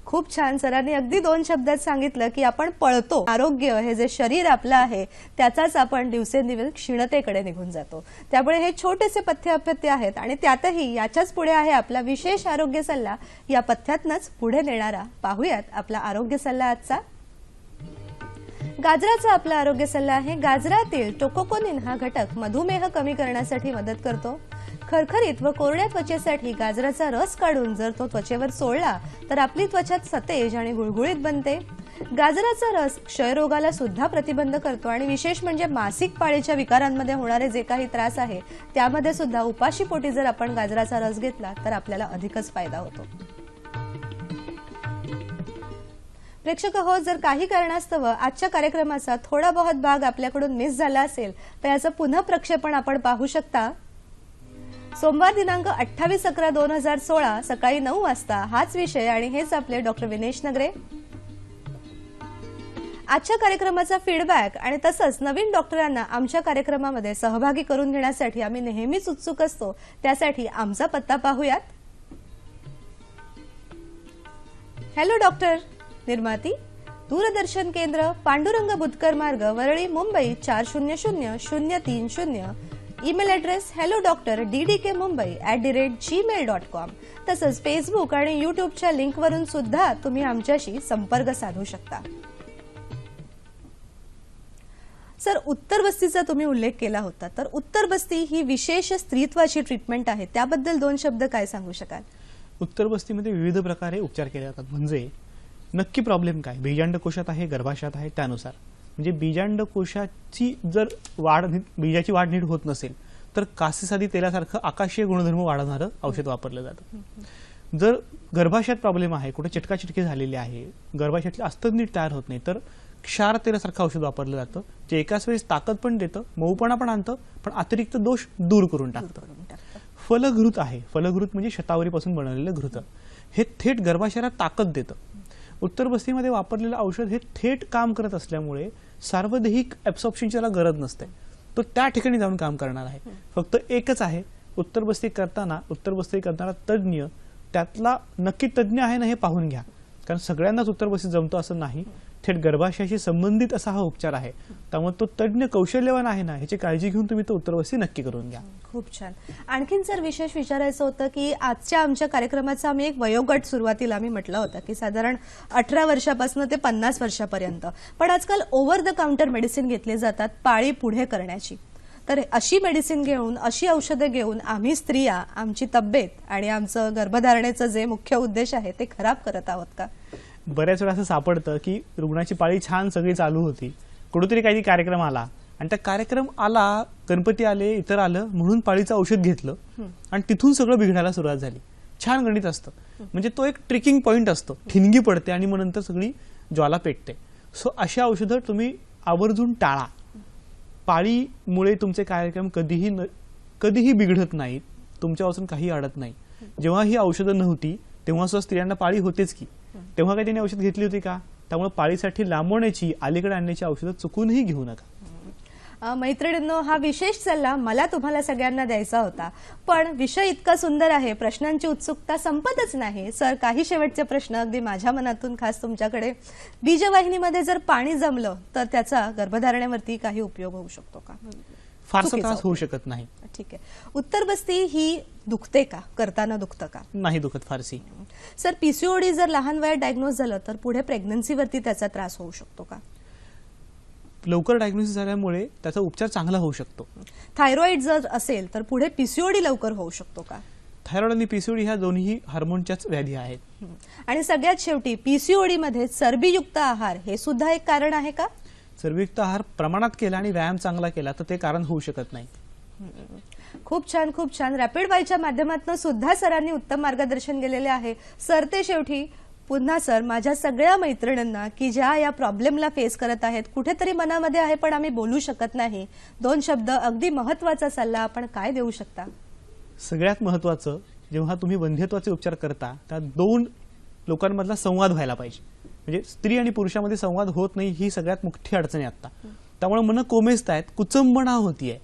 खूप छान सरांनी अगदी 2 शब्दात सांगितलं की आपण पळतो. आरोग्य हे जे शरीर आपलं आहे त्याचाच आपण दिवसेंदिवस क्षीणतेकडे निघून जातो. त्यामुळे हे छोटेसे पथ्य अपथ्य आहेत आणि त्यातही याच्याच पुढे आहे आपला विशेष आरोग्य सल्ला. या पथ्यातनच पुढे नेणारा पाहूयात आपला आरोग्य सल्ला आजचा. गाजराचा आपला आरोग्य सल्ला आहे. गाजरातील टोकोकोनिन हा घटक मधुमेह कमी करण्यासाठी मदत करतो. खरखरीत व कोरड्या त्वचेसाठी गाजराचा रस काढून जर तो त्वचेवर चोळला तर आपली त्वचा सतेज आणि गुळगुळीत बनते. गाजराचा रस क्षयरोगाला सुद्धा प्रतिबंध करतो आणि विशेष म्हणजे मासिक पाळीच्या विकारांमध्ये होणारे जे काही त्रास आहे त्यामध्ये सुद्धा उपाशीपोटी जर आपण गाजराचा रस घेतला तर आपल्याला अधिकच फायदा होतो. प्रेक्षक हो, जर काही कारणास्तव आजच्या कार्यक्रमाचा थोडा बहुत भाग आपल्याकडून मिस झाला असेल तर याचं पुन्हा प्रक्षेपण आपण पाहू शकता. सोमवार दिनांक 28/11/2016 सकाळी 9 वाजता हाच विषय आणि हेच आपले डॉक्टर विनेश नगरे. आजच्या कार्यक्रमाचा फीडबॅक आणि तसंच नवीन डॉक्टरांना आमच्या कार्यक्रमामध्ये सहभागी करून घेण्यासाठी आम्ही नेहमीच उत्सुक असतो. त्यासाठी आमचा पत्ता पाहूयात. हॅलो डॉक्टर, निर्माती दूरदर्शन केंद्र, पांडुरंग बुधकर मार्ग, Worli, Mumbai 400030. Email address hello.ddkmumbai@gmail.com. तसंच फेसबुक आणि युट्यूबच्या लिंकवरून सुद्धा तुम्ही आमच्याशी संपर्क साधू शकता. सर, उत्तरबस्तीचा तुम्ही उल्लेख केला होता, तर उत्तरबस्ती ही विशेष स्त्रीत्वाची ट्रीटमेंट आहे, त्याबद्दल 2 शब्द काय सांगू शकाल?
उत्तरबस्तीमध्ये विविध प्रकारे उपचार केले जातात. म्हणजे नक्की प्रॉब्लेम काय, बीजांडकोशात आहे, गर्भाशयात आहे, त्यानुसार. म्हणजे बीजांडकोशाची जर बीजाची वाढ नीट होत नसेल तर कासेसादी तेलासारखं आकाशीय गुणधर्म वाढवणारं औषध वापरलं जातं. जर गर्भाशयात प्रॉब्लेम आहे, कुठे चिटकाचिटकी झालेली आहे, गर्भाशयातले अस्तर नीट तयार होत नाही तर क्षार तेलासारखं औषध वापरलं जातं, जे एकाच वेळेस ताकद पण देतं, मऊपणा पण आणतं, पण अतिरिक्त दोष दूर करून टाकतं. फलघृत आहे. फलघृत म्हणजे शतावरीपासून बनवलेलं घृत. हे थेट गर्भाशयाला ताकद देतं. उत्तरबस्तीमध्ये वापरलेलं औषध हे थेट काम करत असल्यामुळे सार्वदेहिक ऍब्सॉर्प्शनची त्याला गरज नसते. तो त्या ठिकाणी जाऊन काम करणार आहे. फक्त एकच आहे, उत्तरबस्ती करताना तज्ज्ञ, त्यातला नक्की तज्ज्ञ आहे ना हे पाहून घ्या. कारण सगळ्यांनाच उत्तरबस्ती जमतो असं नाही. थेट गर्भाशयाशी संबंधित असा हा उपचार आहे. त्यामुळे तो तज्ज्ञ कौशल्यवान आहे ना ह्याची काळजी घेऊन तुम्ही तो उत्तरबस्ती नक्की करून घ्या.
खूप छान. आणखीन सर विशेष विचारायचं होतं की आजच्या आमच्या कार्यक्रमाचा आम्ही एक वयोगट सुरुवातीला आम्ही म्हटलं होतं की साधारण 18 वर्षापासून ते 50 वर्षापर्यंत. पण आजकाल ओव्हर द काउंटर मेडिसिन घेतले जातात पाळी पुढे करण्याची. तर अशी मेडिसिन घेऊन, अशी औषधं घेऊन आम्ही स्त्रिया आमची तब्येत आणि आमचं गर्भधारणेचं जे मुख्य उद्देश आहे ते खराब करत आहोत का?
बऱ्याच वेळा असं सापडतं की रुग्णाची पाळी छान सगळी चालू होती, कुठेतरी काही कार्यक्रम आला आणि त्या कार्यक्रम आला, गणपती आले, इतर आलं म्हणून पाळीचं औषध घेतलं आणि तिथून सगळं बिघडायला सुरुवात झाली. छान गणित असतं, म्हणजे तो एक ट्रिकिंग पॉइंट असतो, ठिणगी पडते आणि मग नंतर सगळी ज्वाला पेटते. सो अशा औषधं तुम्ही आवर्जून टाळा. पाळीमुळे तुमचे कार्यक्रम कधीही बिघडत नाहीत, तुमच्यापासून काही अडत नाही. जेव्हा ही औषधं नव्हती तेव्हा सुद्धा स्त्रियांना पाळी होतेच की, तेव्हा काही त्यांनी औषध घेतली होती का? त्यामुळे पाळीसाठी लांबवण्याची, अलीकडे आणण्याची औषधं चुकूनही घेऊ नका.
मैत्रिणींनो, हा विशेष सल्ला मला तुम्हाला सगळ्यांना द्यायचा होता, पण विषय इतका सुंदर आहे, प्रश्नांची उत्सुकता संपतच नाही. सर, काही शेवटचे प्रश्न अगदी माझ्या मनातून खास तुमच्याकडे. बीजवाहिनीमध्ये जर पाणी जमलं तर त्याचा गर्भधारणेवरती काही उपयोग होऊ शकतो का?
फारसा त्रास होऊ शकत नाही.
ठीक आहे. उत्तरबस्ती ही दुखते का? करताना दुखतं का?
नाही दुखत फारसी.
सर, पीसीओडी जर लहान वयात डायग्नोज झालं तर पुढे प्रेग्नन्सीवरती त्याचा त्रास होऊ शकतो का?
लवकर डायग्नोसिस झाल्यामुळे त्याचा उपचार चांगला होऊ शकतो.
थायरॉइड जर असेल तर पुढे पीसीओडी लवकर होऊ शकतो का?
थायरॉइड आणि पीसीओडी ह्या दोन्ही हार्मोनच्याच व्याधी आहेत.
आणि सगळ्यात शेवटी पीसीओडी मध्ये चरबीयुक्त आहार हे सुद्धा एक कारण आहे का?
चरबीयुक्त आहार प्रमाणात केला आणि व्यायाम चांगला केला तर ते कारण होऊ शकत नाही.
खूप छान, खूप छान. रॅपिड बायच्या माध्यमातून सुद्धा सरांनी उत्तम मार्गदर्शन केलेले आहे. सर, ते शेवटी पुन्हा सर माझ्या सगळ्या मैत्रिणींना की ज्या या प्रॉब्लेमला फेस करत आहेत, कुठेतरी मनामध्ये आहे पण आम्ही बोलू शकत नाही, 2 शब्द अगदी महत्वाचा सल्ला आपण काय देऊ शकता?
सगळ्यात महत्वाचं, जेव्हा तुम्ही वंध्यत्वाचे उपचार करता त्या 2 लोकांमधला संवाद व्हायला पाहिजे. म्हणजे स्त्री आणि पुरुषामध्ये संवाद होत नाही, ही सगळ्यात मोठी अडचण आहे आता. त्यामुळे मन कोमेजतायत, कुचंबणा होतीये.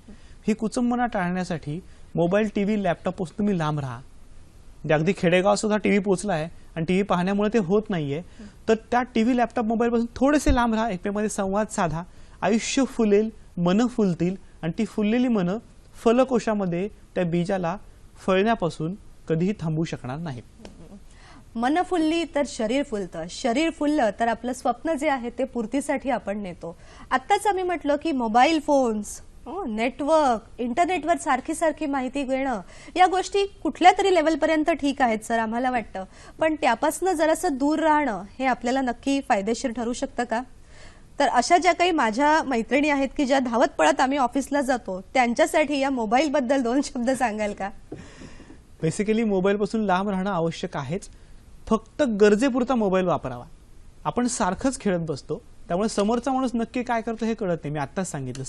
ही कुचंबणा टाळण्यासाठी मोबाईल, टीव्ही, लॅपटॉपपासून तुम्ही लांब राहा. म्हणजे अगदी खेडेगाव सुद्धा टीव्ही पोहोचला आहे आणि टीव्ही पाहण्यामुळे ते होत नाहीये, तर त्या टीव्ही, लॅपटॉप, मोबाईलपासून थोडेसे लांब राहा. एकमेकांमध्ये संवाद साधा. आयुष्य फुलेल, मनं फुलतील आणि ती फुललेली मनं फलकोशामध्ये त्या बीजाला फळण्यापासून कधीही थांबवू शकणार नाहीत.
मन फुलली तर शरीर फुलतं, शरीर फुललं तर आपलं स्वप्न जे आहे ते पूर्तीसाठी आपण नेतो. आत्ताच आम्ही म्हटलं की मोबाईल फोन्स, नेटवर्क, इंटरनेटवर सारखी सारखी माहिती घेणं, या गोष्टी कुठल्या तरी लेवलपर्यंत ठीक आहेत सर आम्हाला वाटतं, पण त्यापासून जरासं दूर राहणं हे आपल्याला नक्की फायदेशीर ठरू शकतं का? तर अशा ज्या काही माझ्या मैत्रिणी आहेत की ज्या धावत पळत आम्ही ऑफिसला जातो, त्यांच्यासाठी या मोबाईल बद्दल 2 शब्द सांगाल का?
बेसिकली मोबाईलपासून लांब राहणं आवश्यक आहेच. फक्त गरजेपुरता मोबाईल वापरावा. आपण सारखंच खेळत बसतो, त्यामुळे समोरचा माणूस नक्की काय करतो हे कळत नाही. मी आत्ताच सांगितलं,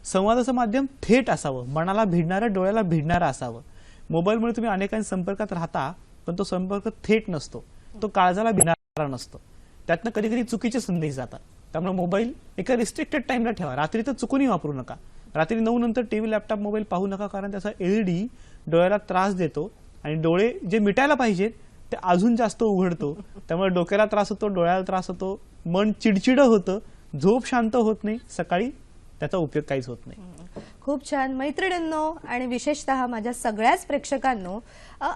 संवादाचं माध्यम थेट असावं, मनाला भिडणारं, डोळ्याला भिडणारं असावं. मोबाईलमुळे तुम्ही अनेकांच्या संपर्कात राहता, पण तो संपर्क थेट नसतो, तो काळजाला भिडणारा नसतो. त्यातनं कधी कधी चुकीचे संदेश जातात. त्यामुळे मोबाईल एका रिस्ट्रिक्टेड टाइमला ठेवा. रात्री तर चुकूनही वापरू नका. रात्री 9 नंतर टीव्ही, लॅपटॉप, मोबाईल पाहू नका, कारण त्याचा एलईडी डोळ्याला त्रास देतो आणि डोळे जे मिटायला पाहिजेत ते अजून जास्त उघडतो. त्यामुळे डोक्याला त्रास होतो, डोळ्याला त्रास होतो, मन चिडचिडं होतं, झोप शांत होत नाही, सकाळी त्याचा उपयोग काहीच होत नाही.
खूप छान. मैत्रिणींनो आणि विशेषतः माझ्या सगळ्याच प्रेक्षकांनो,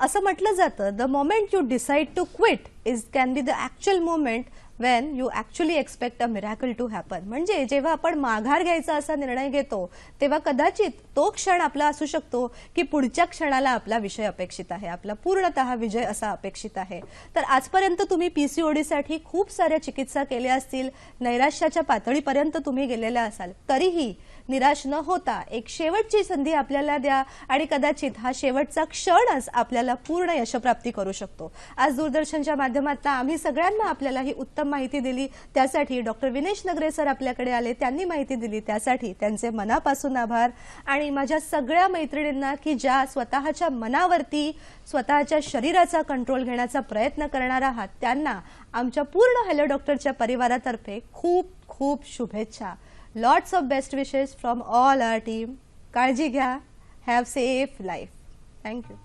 असं म्हटलं जातं, the moment you decide to quit is can be the actual moment when you actually expect a miracle to happen. म्हणजे जेव्हा आपण माघार घ्यायचा असा निर्णय घेतो, तेव्हा कदाचित तो क्षण आपला असू शकतो की पुढच्या क्षणाला आपला विषय अपेक्षित आहे, आपला पूर्णतः विजय असा अपेक्षित आहे. तर आजपर्यंत तुम्ही पीसीओडीसाठी खूप साऱ्या चिकित्सा केल्या असतील, नैराश्याच्या पातळीपर्यंत तुम्ही गेलेल्या असाल, तरीही निराश न होता एक शेवटची संधी आपल्याला द्या आणि कदाचित हा शेवटचा क्षणच आपल्याला पूर्ण यशप्राप्ती करू शकतो. आज दूरदर्शनच्या माध्यमातून आम्ही सगळ्यांना आपल्याला ही उत्तम माहिती दिली, त्यासाठी डॉक्टर विनेश नगरे सर आपल्याकडे आले, त्यांनी माहिती दिली, त्यासाठी त्यांचे मनापासून आभार. आणि माझ्या सगळ्या मैत्रिणींना की ज्या स्वतःच्या मनावरती, स्वतःच्या शरीराचा कंट्रोल घेण्याचा प्रयत्न करणार आहात, त्यांना आमच्या पूर्ण हॅलो डॉक्टरच्या परिवारातर्फे खूप खूप शुभेच्छा. Lots of best wishes from all our team. काळजी घ्या. Have safe life. Thank you.